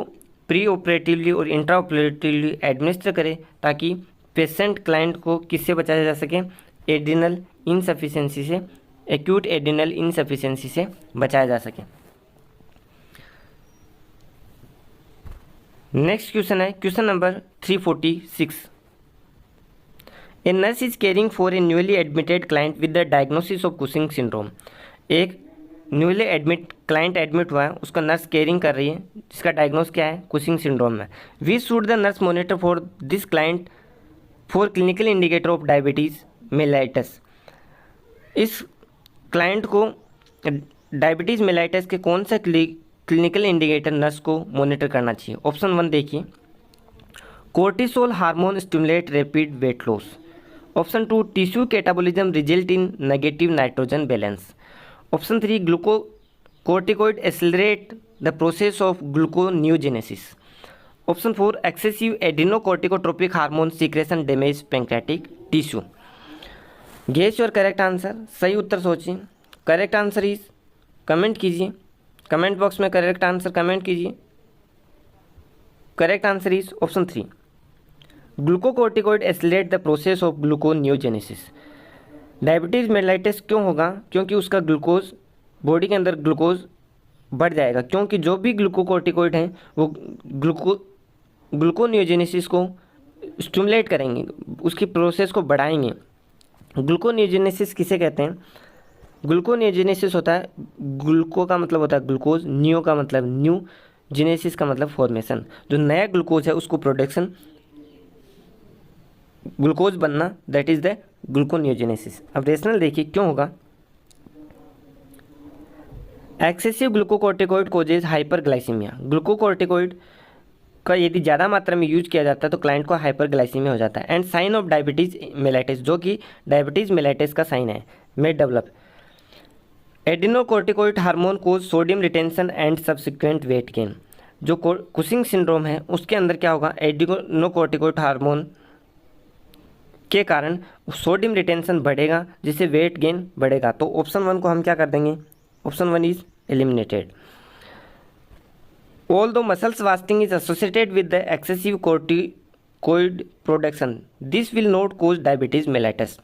प्री ऑपरेटिवली और इंट्रा ऑपरेटिवली एडमिनिस्टर करें, ताकि पेशेंट क्लाइंट को किससे बचाया जा सके? एडिनल इनसफिशिएंसी से, एक्यूट एडिनल इनसफिशिएंसी से बचाया जा सके। नेक्स्ट क्वेश्चन है question number 346। A nurse is caring for A newly admitted client with the diagnosis of Cushing syndrome. एक न्यूली एडमिट क्लाइंट एडमिट हुआ है, उसका नर्स केयरिंग कर रही है, जिसका डायग्नोस क्या है, कुशिंग सिंड्रोम है। We should the nurse monitor for this client for clinical indicator of diabetes mellitus. इस क्लाइंट को डायबिटीज़ मेलाइटस के कौन सा क्लिनिकल इंडिकेटर नर्स को मॉनिटर करना चाहिए? ऑप्शन 1 देखिए, cortisol hormone stimulate rapid weight loss. Option 2, tissue catabolism result in negative nitrogen balance. Option 3, glucocorticoid accelerate the process of gluconeogenesis. Option 4, excessive adrenocorticotropic hormone secretion damage pancreatic tissue. Guess your correct answer, सही उत्तर सोचिए। Correct answer is, comment कीजिए, comment box में correct answer comment कीजिए। Correct answer is option 3, glucocorticoid accelerate the process of gluconeogenesis. Diabetes mellitus क्यों होगा? क्योंकि उसका ग्लूकोज, बॉडी के अंदर ग्लूकोज बढ़ जाएगा, क्योंकि जो भी ग्लूकोकोर्टिकोइड हैं वो ग्लूकोन्यूजेनेसिस को स्टिमुलेट करेंगे, उसकी प्रोसेस को बढ़ाएंगे। ग्लूकोन्यूजेनेसिस किसे कहते हैं? ग्लूकोन्यूजेनेसिस होता है, ग्लूको का मतलब होता है ग्लूकोज, न्यू का मतलब न्यू, जेनेसिस का मतलब फॉर्मेशन। जो नया ग्लूकोज है उसको प्रोडक्शन, ग्लूकोज बनना, दैट इज द ग्लूकोन्यूजेनेसिस। अब रेशनल देखिए क्यों होगा। Excessive glucocorticoid causes hyperglycaemia. Glucocorticoid का यदि ज़्यादा मात्रा में यूज किया जाता है तो क्लाइंट को हाइपरग्लाइसीमिया हो जाता है। And sign of diabetes mellitus, जो कि डायबिटीज़ मेलाइटिस का साइन है, में develop. Adrenocorticoid hormone cause sodium retention and subsequent weight gain. जो कुशिंग सिंड्रोम है उसके अंदर क्या होगा? एडिनोकोर्टिकोइड हार्मोन के कारण सोडियम रिटेंशन बढ़ेगा, जिससे वेट गेन बढ़ेगा। तो ऑप्शन 1 को हम क्या कर देंगे? Option 1 is eliminated. Although muscle wasting is associated with the excessive corticoid production, this will not cause diabetes mellitus.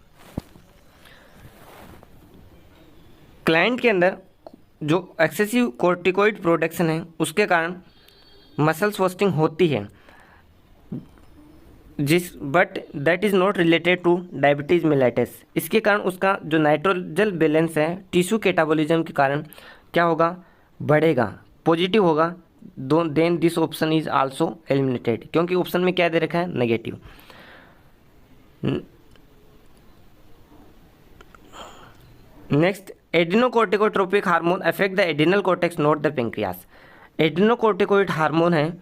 Client के अंदर जो एक्सेसिव कोर्टिकोइड प्रोडक्शन है उसके कारण मसल्स वास्टिंग होती है, but that is not related to diabetes mellitus. इसके कारण उसका जो नाइट्रोजन बैलेंस है टिश्यू कैटाबोलिज्म के कारण क्या होगा? बढ़ेगा, पॉजिटिव होगा। Then this option is also eliminated, क्योंकि ऑप्शन में क्या दे रखा है? Negative. Next, adrenocorticotropic hormone affect the adrenal cortex not the pancreas. Adrenocorticoid hormone है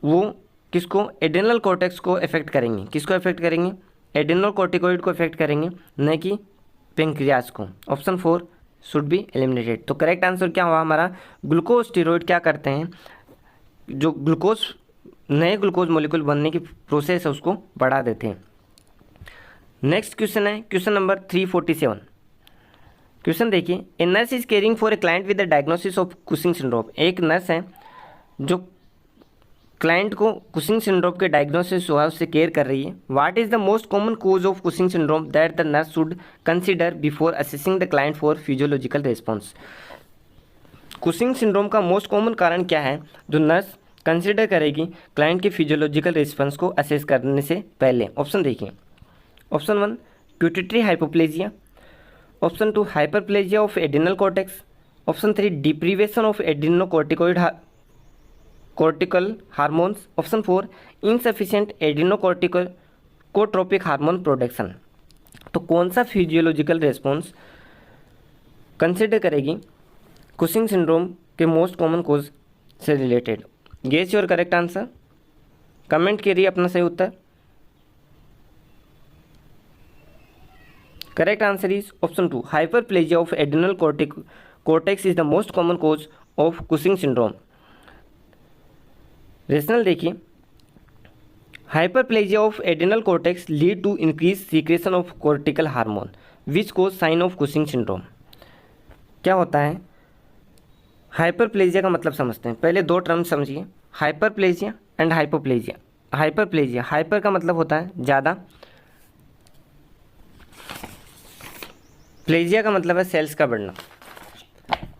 वो किसको? एडिनल कोर्टेक्स को अफेक्ट करेंगे। किसको अफेक्ट करेंगे? एडिनल कोर्टिकोइड को अफेक्ट करेंगे, न कि पेंक्रियास को। Option 4 should be eliminated. तो करेक्ट आंसर क्या हुआ हमारा? ग्लूकोस्टेरॉइड क्या करते हैं? जो ग्लूकोज, नए ग्लूकोज मॉलिक्यूल बनने की प्रोसेस है उसको बढ़ा देते हैं। नेक्स्ट क्वेश्चन है क्वेश्चन नंबर 347। क्वेश्चन देखिए, ए nurse is caring for A client with the diagnosis of Cushing syndrome. एक नर्स है जो क्लाइंट को कुशिंग सिंड्रोम के डायग्नोसिस हुआ उससे केयर कर रही है। What is the most common cause of Cushing syndrome that the nurse should consider before assessing the client for physiological response. Cushing syndrome का मोस्ट कॉमन कारण क्या है जो नर्स कंसीडर करेगी क्लाइंट के फिजियोलॉजिकल रिस्पॉन्स को असेस करने से पहले? ऑप्शन देखिए। Option 1, pituitary hypoplasia. Option 2, hyperplasia of adrenal cortex. Option 3, deprivation of adrenocorticoid cortical hormones. Option 4, insufficient adrenocorticotropic hormone production. तो कौन सा फिजियोलॉजिकल रिस्पॉन्स कंसिडर करेगी कुशिंग सिंड्रोम के मोस्ट कॉमन कोज से related? Guess your correct answer, comment करिए अपना सही उत्तर। Correct answer is option 2, hyperplasia of adrenal cortex is the most common cause of Cushing syndrome. Rationale देखिए, hyperplasia of adrenal cortex lead to increase secretion of cortical hormone which cause sign of Cushing syndrome. क्या होता है hyperplasia का मतलब समझते हैं। पहले दो टर्म समझिए, hyperplasia and hypoplasia. Hyperplasia, hyper का मतलब होता है ज़्यादा, प्लेजिया का मतलब है सेल्स का बढ़ना।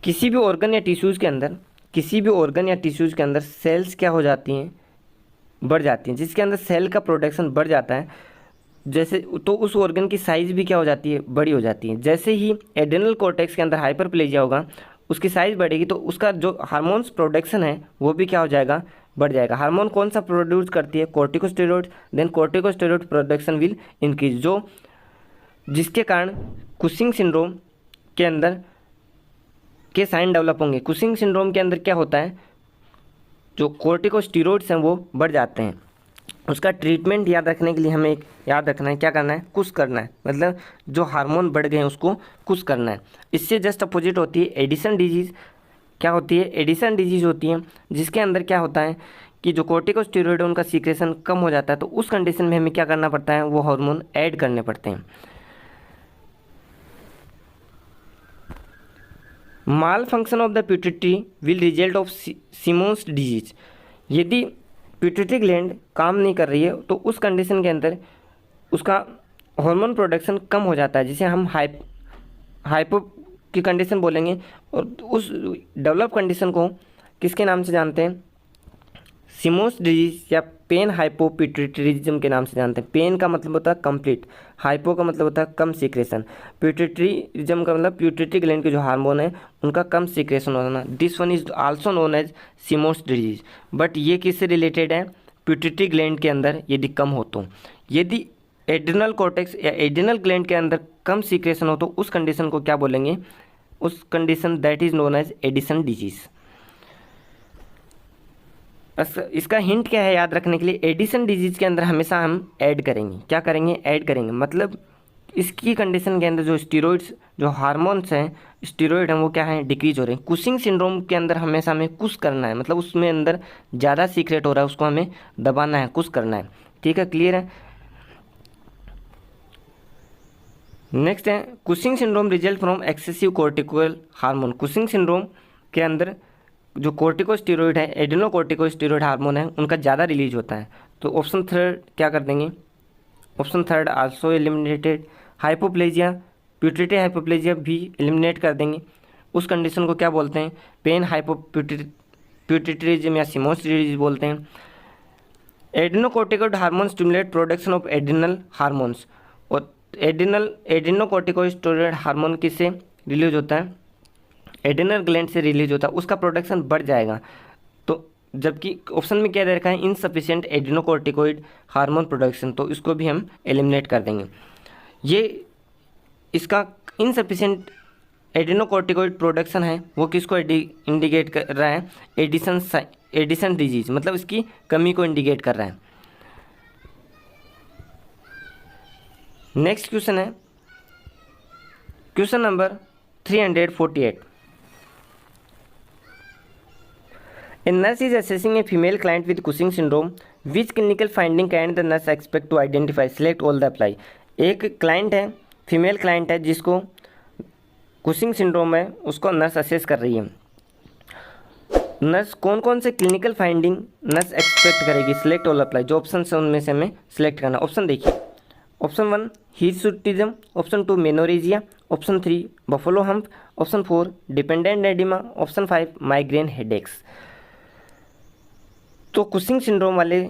किसी भी ऑर्गन या टिश्यूज़ के अंदर, किसी भी ऑर्गन या टिश्यूज़ के अंदर सेल्स क्या हो जाती हैं? बढ़ जाती हैं। जिसके अंदर सेल का प्रोडक्शन बढ़ जाता है जैसे तो उस ऑर्गन की साइज़ भी क्या हो जाती है, बड़ी हो जाती है। जैसे ही एड्रेनल कॉर्टेक्स के अंदर हाइपरप्लेजिया होगा, उसकी साइज़ बढ़ेगी तो उसका जो हार्मोन्स प्रोडक्शन है वो भी क्या हो जाएगा, बढ़ जाएगा। हार्मोन कौन सा प्रोड्यूस करती है, corticosteroid, then corticosteroid production will increase, जो जिसके कारण कुशिंग सिंड्रोम के अंदर के साइन डेवलप होंगे। कुशिंग सिंड्रोम के अंदर क्या होता है, जो कॉर्टिकोस्टेरॉइड्स हैं वो बढ़ जाते हैं। उसका ट्रीटमेंट याद रखने के लिए हमें एक याद रखना है, क्या करना है, कुश करना है, मतलब जो हार्मोन बढ़ गए हैं उसको कुश करना है। इससे जस्ट अपोजिट होती है एडिशन डिजीज़। क्या होती है, एडिशन डिजीज़ होती है जिसके अंदर क्या होता है कि जो कॉर्टिकोस्टेरॉइड है उनका सीक्रेशन कम हो जाता है, तो उस कंडीशन में हमें क्या करना पड़ता है, वो हार्मोन ऐड करने पड़ते हैं। Malfunction of the pituitary will result of Simmonds disease. यदि पिट्यूटरी ग्लैंड काम नहीं कर रही है तो उस कंडीशन के अंदर उसका हार्मोन प्रोडक्शन कम हो जाता है, जिसे हम हाइपो की कंडीशन बोलेंगे। और उस डेवलप कंडीशन को किसके नाम से जानते हैं, सिमोन्स डिजीज या पेन हाइपोपिट्यूटरिज्म के नाम से जानते हैं। पेन का मतलब होता है कंप्लीट, हाइपो का मतलब होता है कम सीक्रेशन, पिट्यूटरिज्म का मतलब पिट्यूटरी ग्लैंड के जो हार्मोन है उनका कम सीक्रेशन होना। This one is also known as Simmonds disease. But ये किससे रिलेटेड है, पिट्यूटरी ग्लैंड के अंदर यदि कम हो तो। यदि एड्रिनल कॉर्टेक्स या एड्रिनल ग्लैंड के अंदर कम सीक्रेशन हो तो उस कंडीशन को क्या बोलेंगे, उस condition that is known as Addison disease. बस इसका हिंट क्या है याद रखने के लिए, एडिशन डिजीज के अंदर हमेशा हम ऐड करेंगे, क्या करेंगे, ऐड करेंगे। मतलब इसकी कंडीशन के अंदर जो स्टीरॉइड्स, जो हार्मोन्स हैं, स्टीरॉइड हैं, वो क्या है, डिक्रीज हो रहे हैं। कुशिंग सिंड्रोम के अंदर हमेशा हमें कुश करना है, मतलब उसमें अंदर ज़्यादा सीक्रेट हो रहा है, उसको हमें दबाना है, कुश करना है। ठीक है, क्लियर है। नेक्स्ट है Cushing syndrome result from excessive cortical hormone. Cushing syndrome के अंदर जो कॉर्टिकोस्टेरॉइड है, एड्रेनोकॉर्टिकोस्टेरॉइड हार्मोन है, उनका ज़्यादा रिलीज होता है। तो ऑप्शन थर्ड क्या कर देंगे, option third also eliminated. Hypoplasia, pituitary hypoplasia भी एलिमिनेट कर देंगे। उस कंडीशन को क्या बोलते हैं, पेन हाइपोपिट्यूटरिज्म या सिमोन्स डिजीज बोलते हैं। Adrenocorticoid hormone stimulate production of adrenal hormones. और एड्रेनोकॉर्टिकोस्टेरॉइड हार्मोन किससे रिलीज होता है, एड्रेनल ग्लैंड से रिलीज होता है, उसका प्रोडक्शन बढ़ जाएगा। तो जबकि ऑप्शन में क्या दे रखा है, इनसफिशिएंट एड्रेनोकॉर्टिकोइड हार्मोन प्रोडक्शन, तो इसको भी हम एलिमिनेट कर देंगे। ये इसका इनसफिशिएंट एड्रेनोकॉर्टिकोइड प्रोडक्शन है वो किसको इंडिकेट कर रहा है, एडिशन डिजीज, मतलब इसकी कमी को इंडिकेट कर रहा है। नेक्स्ट क्वेश्चन है question number 348। A nurse is assessing a female client with Cushing syndrome. Which clinical finding can the nurse expect to identify? Select all the apply. एक क्लाइंट है, फीमेल क्लाइंट है जिसको Cushing syndrome है, उसको nurse assess कर रही है। Nurse कौन कौन से क्लिनिकल फाइंडिंग नर्स एक्सपेक्ट करेगी, सिलेक्ट ऑल अप्लाई। जो ऑप्शन है उनमें से हमें सिलेक्ट करना। ऑप्शन देखिए, option 1 hirsutism, option 2 menorrhagia, option 3 buffalo hump, option 4 dependent oedema, option 5 migraine headaches. तो कुशिंग सिंड्रोम वाले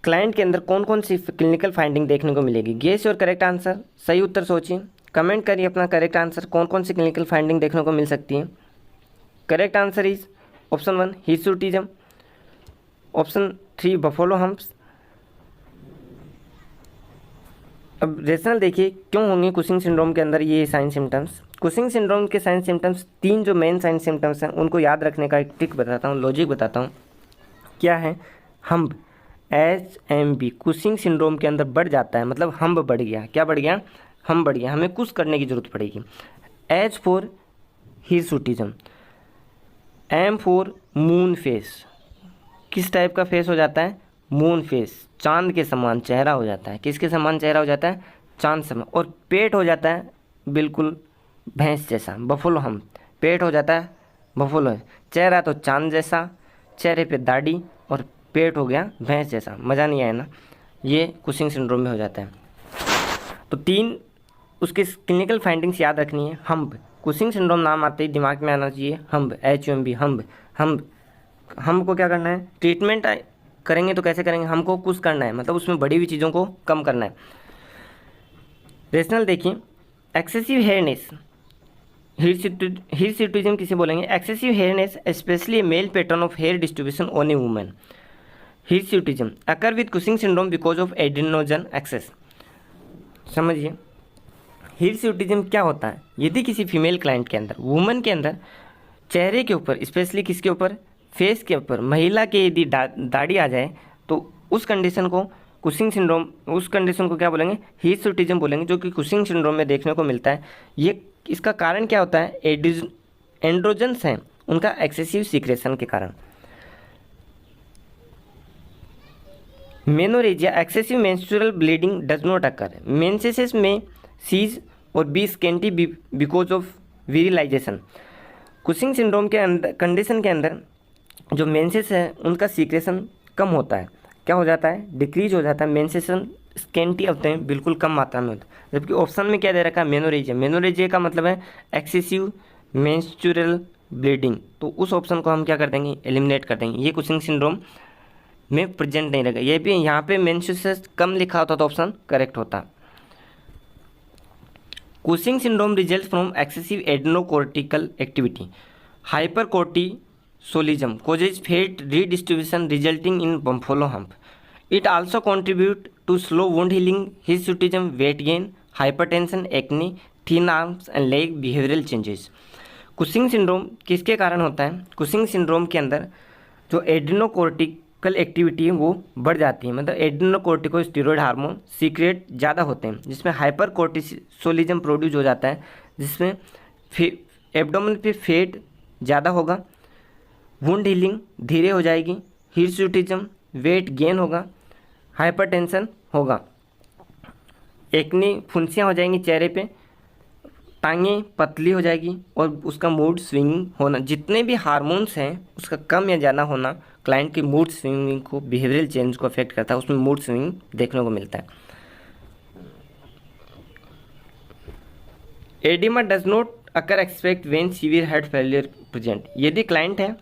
क्लाइंट के अंदर कौन कौन सी क्लिनिकल फाइंडिंग देखने को मिलेगी, गेस और करेक्ट आंसर। सही उत्तर सोचिए, कमेंट करिए अपना करेक्ट आंसर, कौन कौन सी क्लिनिकल फाइंडिंग देखने को मिल सकती है। Correct answer is option 1 hirsutism, option 3 buffalo humps. अब रेशनल देखिए क्यों होंगे कुशिंग सिंड्रोम के अंदर ये साइन सिम्टम्स। कुशिंग सिंड्रोम के साइन सिम्टम्स, 3 जो मेन साइन सिम्टम्स हैं उनको याद रखने का एक ट्रिक बताता हूँ, लॉजिक बताता हूँ। क्या है, हम्ब, HMB कुशिंग सिंड्रोम के अंदर बढ़ जाता है, मतलब हम्ब बढ़ गया। क्या बढ़ गया, हम बढ़ गया, हमें कुछ करने की जरूरत पड़ेगी। H for hirsutism, M for moon face. किस टाइप का फेस हो जाता है, मून फेस, चांद के समान चेहरा हो जाता है। किसके समान चेहरा हो जाता है, चांद समान। और पेट हो जाता है बिल्कुल भैंस जैसा, बफलो हम, पेट हो जाता है बफलो। चेहरा तो चांद जैसा, चेहरे पे दाढ़ी और पेट हो गया भैंस जैसा। मज़ा नहीं आया ना, ये कुशिंग सिंड्रोम में हो जाता है। तो 3 उसके क्लिनिकल फाइंडिंग्स याद रखनी है। हम्ब, कुशिंग सिंड्रोम नाम आते ही दिमाग में आना चाहिए हम्ब, HMB हम्ब। हम्ब को क्या करना है, ट्रीटमेंट करेंगे तो कैसे करेंगे, हमको कुछ करना है, मतलब उसमें बड़ी हुई चीज़ों को कम करना है। रेशनल देखिए, एक्सेसिव हेयरनेस, हिरसुटिज्म किसे बोलेंगे? Excessive hairiness especially male pattern of hair distribution on a women. Hirsutism occur with Cushing syndrome because of androgen excess. समझिए, हिरसुटिज्म क्या होता है? यदि किसी फीमेल क्लाइंट के अंदर, वुमन के अंदर चेहरे के ऊपर, स्पेशली किसके ऊपर? फेस के ऊपर, महिला के यदि दाढ़ी आ जाए तो उस कंडीशन को कुशिंग सिंड्रोम, उस कंडीशन को क्या बोलेंगे? हिरसुटिज्म बोलेंगे, जो कि कुशिंग सिंड्रोम में देखने को मिलता है। ये इसका कारण क्या होता है? एंड्रोजन्स हैं उनका एक्सेसिव सीक्रेशन के कारण। Menorrhagia excessive menstrual bleeding does not occur. Menses may cease or be scanty because of virilization. Cushing syndrome के अंदर, कंडीशन के अंदर जो मेंसेस है उनका सीक्रेशन कम होता है। क्या हो जाता है? डिक्रीज हो जाता है। मेंसेशन स्केंटी होते हैं, बिल्कुल कम मात्रा में होते हैं। जबकि ऑप्शन में क्या दे रखा है? मेनोरेजिया। मेनोरेजिया का मतलब है एक्सेसिव मेंस्ट्रुअल ब्लीडिंग। तो उस ऑप्शन को हम क्या कर देंगे? एलिमिनेट कर देंगे। ये कुशिंग सिंड्रोम में प्रेजेंट नहीं रहेगा। ये भी यहाँ पे मेंसेस कम लिखा होता तो ऑप्शन करेक्ट होता। Cushing syndrome result from excessive adrenocortical activity. Hypercortisolism causes fat redistribution resulting in buffalo hump. It also contribute to slow wound healing, hirsutism, weight gain, hypertension, acne, thin arms and leg behavioral changes. Cushing syndrome किसके कारण होता है? Cushing syndrome के अंदर जो adrenocortical activity है वो बढ़ जाती है, मतलब एड्रेनोकोर्टिकोस्टेरॉइड हार्मोन सीक्रेट ज़्यादा होते हैं, जिसमें हाइपर कोर्टिसोलिज्म प्रोड्यूस हो जाता है, जिसमें एब्डोमेन पे फैट ज़्यादा होगा, वुंड हीलिंग धीरे हो जाएगी, हिरसुटिज्म वेट गेन होगा, हाइपरटेंशन होगा, एक्ने फुंसियाँ हो जाएंगी चेहरे पे, टांगें पतली हो जाएगी और उसका मूड स्विंगिंग होना, जितने भी हार्मोन्स हैं उसका कम या ज़्यादा होना क्लाइंट की मूड स्विंगिंग को, बिहेवियरल चेंज को अफेक्ट करता है, उसमें मूड स्विंगिंग देखने को मिलता है। Oedema does not occur expect when severe heart failure present. यदि क्लाइंट है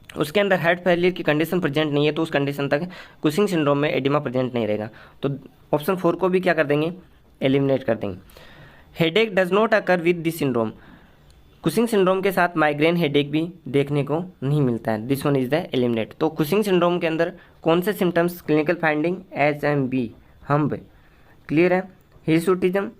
उसके अंदर हार्ट फेलियर की कंडीशन प्रेजेंट नहीं है तो उस कंडीशन तक कुशिंग सिंड्रोम में एडिमा प्रेजेंट नहीं रहेगा। तो ऑप्शन 4 को भी क्या कर देंगे? एलिमिनेट कर देंगे। Headache does not occur with this syndrome. Cushing syndrome के साथ माइग्रेन हेडेक भी देखने को नहीं मिलता है। This one is the eliminate. तो कुशिंग सिंड्रोम के अंदर कौन से सिम्टम्स? क्लिनिकल फाइंडिंग HMB हम्ब क्लियर है। हिरसुटिज्म,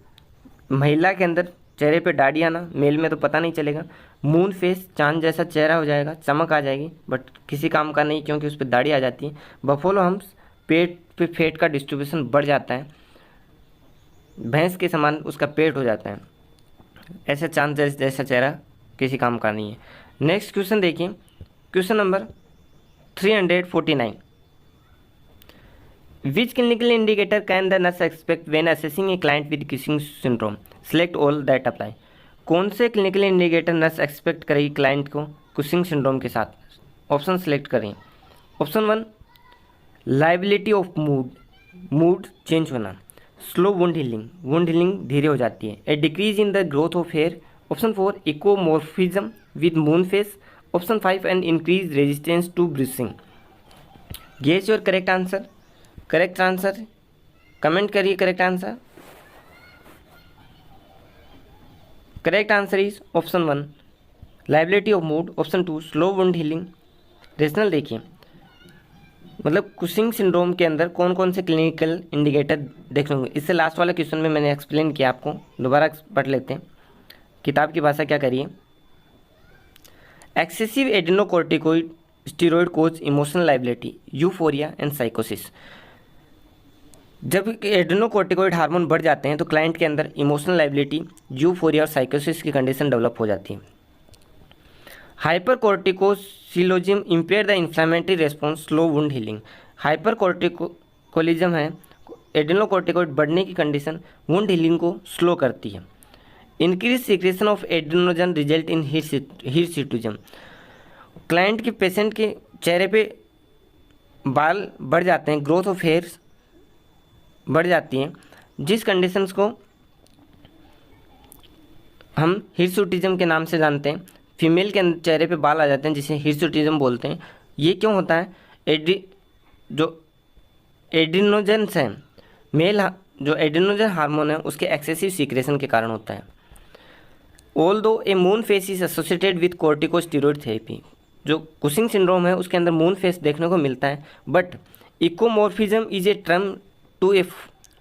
महिला के अंदर चेहरे पे दाढ़ी आना, मेल में तो पता नहीं चलेगा। मून फेस, चांद जैसा चेहरा हो जाएगा, चमक आ जाएगी, बट किसी काम का नहीं क्योंकि उस पर दाढ़ी आ जाती है। बफेलो हम्प्स, पेट पे फैट का डिस्ट्रीब्यूशन बढ़ जाता है, भैंस के समान उसका पेट हो जाता है, ऐसा चांद जैसा चेहरा किसी काम का नहीं है। नेक्स्ट क्वेश्चन देखिए, question number 349। Which clinical indicator can the nurse expect when assessing a client with Cushing syndrome? Select all that apply. कौन से क्लिनिकल इंडिकेटर नर्स एक्सपेक्ट करेगी क्लाइंट को कुशिंग सिंड्रोम के साथ? ऑप्शन सेलेक्ट करें। Option 1 lability of mood, mood change होना। Slow wound healing धीरे हो जाती है। A decrease in the growth of hair. Option 4 ectomorphism with moon face. Option 5 and increase resistance to breathing. Guess your correct answer. Correct answer comment करिए। Correct answer, correct answer is option 1 lability of mood. Option 2 slow wound healing. Rationale देखिए, मतलब Cushing syndrome के अंदर कौन कौन से clinical indicator देखने को, इससे लास्ट वाला क्वेश्चन में मैंने एक्सप्लेन किया आपको, दोबारा पढ़ लेते हैं। किताब की भाषा क्या करिए। Excessive adrenocorticoid steroid cause emotional lability, euphoria and साइकोसिस। जब एड्रेनोकोर्टिकोइड हार्मोन बढ़ जाते हैं तो क्लाइंट के अंदर इमोशनल लाइबिलिटी, यूफोरिया और साइकोसिस की कंडीशन डेवलप हो जाती है। Hypercortisolism impair the inflammatory response, slow wound healing. Hypercortisolism है, एड्रेनोकोर्टिकोइड बढ़ने की कंडीशन वुंड हीलिंग को स्लो करती है। Increase secretion of androgen result in hirsutism. Client के पेशेंट के चेहरे पे बाल बढ़ जाते हैं, ग्रोथ ऑफ हेयर्स बढ़ जाती हैं, जिस कंडीशंस को हम हिरसुटिज्म के नाम से जानते हैं। फीमेल के चेहरे पे बाल आ जाते हैं जिसे हिरसुटिज्म बोलते हैं। ये क्यों होता है? जो एड्रेनोजन्स हैं, मेल जो एड्रेनोजन हार्मोन है उसके एक्सेसिव सीक्रेशन के कारण होता है। Although a moon face is associated with corticosteroid therapy, जो कुशिंग सिंड्रोम है उसके अंदर मून फेस देखने को मिलता है, but ectomorphism is a term to a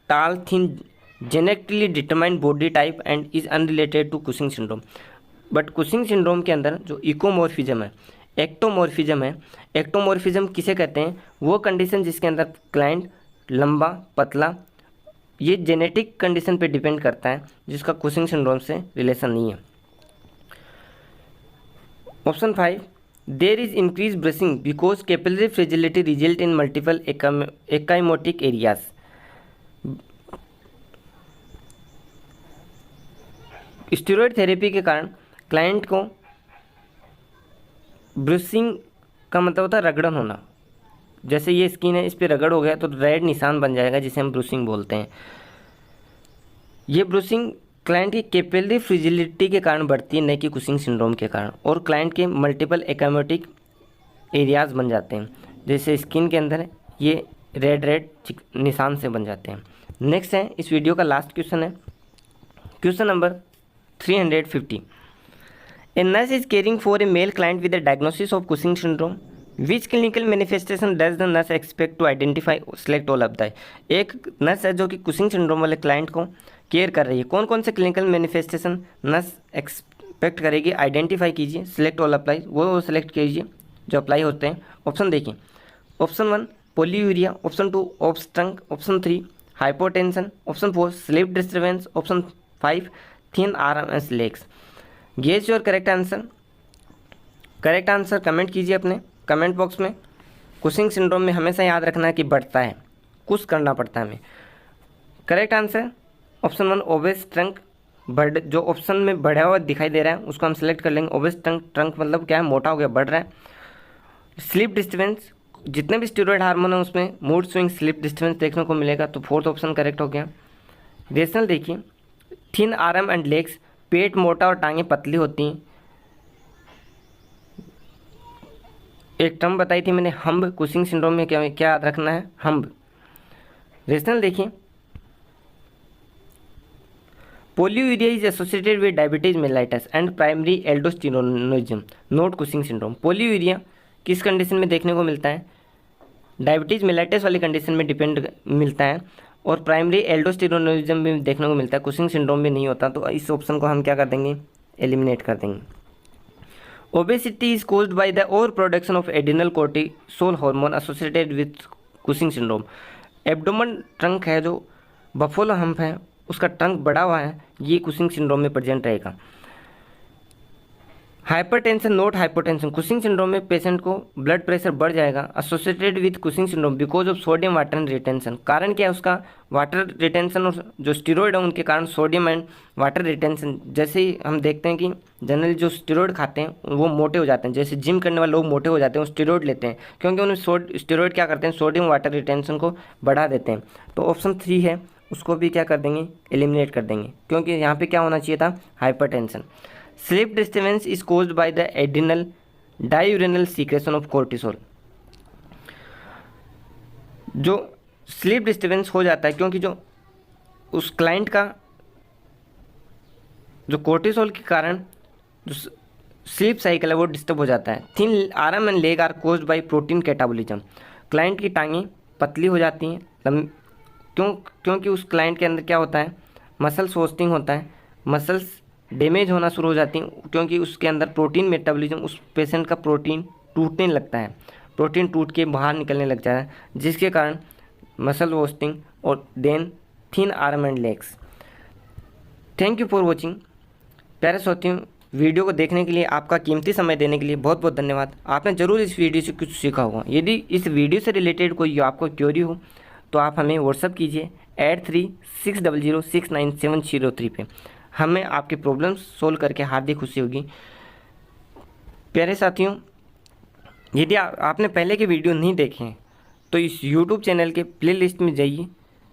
tall thin genetically determined body type and is unrelated to Cushing syndrome. But Cushing syndrome के अंदर जो इकोमॉर्फिज्म है, एक्टोमॉर्फिज्म है, एक्टोमॉर्फिज्म किसे कहते हैं, वो कंडीशन जिसके अंदर क्लाइंट लंबा पतला, ये जेनेटिक कंडीशन पे डिपेंड करता है, जिसका कुशिंग सिंड्रोम से रिलेशन नहीं है। Option 5, there is increase bruising because capillary fragility result in multiple ecchymotic areas. Steroid therapy के कारण क्लाइंट को ब्रशिंग का मतलब होता है रगड़न होना, जैसे ये स्किन है इस पर रगड़ हो गया तो रेड निशान बन जाएगा जिसे हम ब्रूसिंग बोलते हैं। ये ब्रूसिंग क्लाइंट की कैपिलरी फ्रिजिलिटी के कारण बढ़ती है, न कि कुशिंग सिंड्रोम के कारण, और क्लाइंट के मल्टीपल एकाइमोटिक एरियाज बन जाते हैं, जैसे स्किन के अंदर ये रेड निशान से बन जाते हैं। नेक्स्ट है इस वीडियो का लास्ट क्वेश्चन है, question number 350। A nurse is caring for a male client with a diagnosis of Cushing syndrome. Which clinical manifestation does the nurse expect to identify? Select all of the। एक nurse है जो कि Cushing syndrome वाले client को care कर रही है, कौन कौन से क्लिनिकल मैनिफेस्टेशन नर्स एक्सपेक्ट करेगी, आइडेंटिफाई कीजिए, सिलेक्ट ऑल अप्लाई, वो सिलेक्ट कीजिए जो अप्लाई होते हैं। ऑप्शन देखिए, ऑप्शन 1 पोलियूरिया, ऑप्शन 2 ऑब्स्ट्रंक, option 3 hypotension, option 4 sleep disturbance, option 5 thin arm and legs. Guess your correct answer. Correct answer comment कीजिए अपने कमेंट बॉक्स में। कुशिंग सिंड्रोम में हमेशा याद रखना है कि बढ़ता है, कुछ करना पड़ता है हमें। Correct answer option 1 obese trunk, बढ़ जो ऑप्शन में बढ़ा हुआ दिखाई दे रहा है उसको हम सेलेक्ट कर लेंगे। ओबेस ट्रंक, ट्रंक मतलब क्या है, मोटा हो गया, बढ़ रहा है। स्लीप डिस्टर्बेंस, जितने भी स्टेरॉयड हार्मोन है उसमें मूड स्विंग स्लीप डिस्टर्बेंस देखने को मिलेगा, तो फोर्थ ऑप्शन करेक्ट हो गया। रेशनल देखिए, थिन आर्म एंड लेग्स, पेट मोटा और टांगें पतली होती हैं। एक टर्म बताई थी मैंने हम्ब, कुशिंग सिंड्रोम में क्या याद रखना है, हम्ब। रेशनल देखिए, polyuria is associated with diabetes mellitus and primary aldosteronism, not Cushing syndrome. Polyuria किस कंडीशन में देखने को मिलता है, डायबिटीज मेलाइटस वाली कंडीशन में डिपेंड मिलता है, और प्राइमरी एल्डोस्टेरोनिज्म में देखने को मिलता है, कुशिंग सिंड्रोम में नहीं होता, तो इस ऑप्शन को हम क्या कर देंगे, एलिमिनेट कर देंगे। Obesity is caused by the over production of adrenal cortisol hormone associated with Cushing syndrome. Abdomen trunk है जो बफेलो हम्प है उसका ट्रंक बढ़ा हुआ है, ये कुशिंग सिंड्रोम में प्रेजेंट रहेगा। Hypertension, not hypotension, Cushing syndrome में पेशेंट को ब्लड प्रेशर बढ़ जाएगा, associated with Cushing syndrome because of sodium water retention. कारण क्या है उसका, वाटर रिटेंशन, और जो स्टेरॉयड है उनके कारण सोडियम एंड वाटर रिटेंशन। जैसे ही हम देखते हैं कि जनरली जो स्टेरॉयड खाते हैं वो मोटे हो जाते हैं, जैसे जिम करने वाले लोग मोटे हो जाते हैं वो स्टेरॉयड लेते हैं, क्योंकि उन्हें स्टेरॉयड क्या करते हैं, सोडियम वाटर रिटेंशन को बढ़ा देते हैं। तो ऑप्शन 3 है उसको भी क्या कर देंगे, एलिमिनेट कर देंगे, क्योंकि यहाँ पे क्या होना चाहिए था, hypertension. Sleep disturbance is caused by the adrenal diurnal secretion of cortisol. जो स्लीप डिस्टर्बेंस हो जाता है क्योंकि जो उस क्लाइंट का जो कोर्टिसोल के कारण जो स्लीप साइकिल है वो डिस्टर्ब हो जाता है। Thin arm and leg are caused by protein catabolism. Client की टांगें पतली हो जाती हैं, क्योंकि उस क्लाइंट के अंदर क्या होता है, मसल्स होस्टिंग होता है, मसल्स डैमेज होना शुरू हो जाती हैं, क्योंकि उसके अंदर प्रोटीन मेटाबॉलिज्म, उस पेशेंट का प्रोटीन टूटने लगता है, प्रोटीन टूट के बाहर निकलने लग जाता है, जिसके कारण मसल होस्टिंग और then thin arm and legs. Thank you for watching. प्यारे साथियों, वीडियो को देखने के लिए, आपका कीमती समय देने के लिए बहुत बहुत धन्यवाद। आपने ज़रूर इस वीडियो से कुछ सीखा होगा। यदि इस वीडियो से रिलेटेड कोई आपको क्वेरी हो तो आप हमें व्हाट्सअप कीजिए 8360069703 पे। हमें आपकी प्रॉब्लम्स सोल्व करके हार्दिक खुशी होगी। प्यारे साथियों, यदि आपने पहले के वीडियो नहीं देखे हैं तो इस YouTube चैनल के प्लेलिस्ट में जाइए,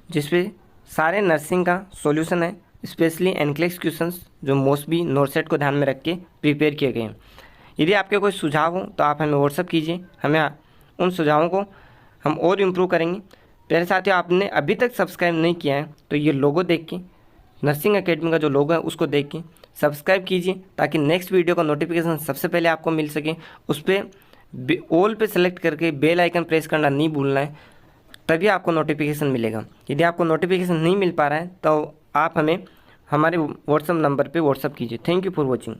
जिसपे सारे नर्सिंग का सॉल्यूशन है, स्पेशली एनक्लेक्स क्वेश्चंस जो मोस्टली नॉरसेट को ध्यान में रख के प्रिपेयर किए गए हैं। यदि आपके कोई सुझाव हो तो आप हमें व्हाट्सअप कीजिए, हमें उन सुझावों को हम और इम्प्रूव करेंगे। प्यारे साथियों, आपने अभी तक सब्सक्राइब नहीं किया है तो ये लोगो देख के, नर्सिंग एकेडमी का जो लोगो है उसको देख के सब्सक्राइब कीजिए, ताकि नेक्स्ट वीडियो का नोटिफिकेशन सबसे पहले आपको मिल सके। उस पर ऑल पे सेलेक्ट करके बेल आइकन प्रेस करना नहीं भूलना है, तभी आपको नोटिफिकेशन मिलेगा। यदि आपको नोटिफिकेशन नहीं मिल पा रहा है तो आप हमें हमारे व्हाट्सएप नंबर पे व्हाट्सएप कीजिए। Thank you for watching.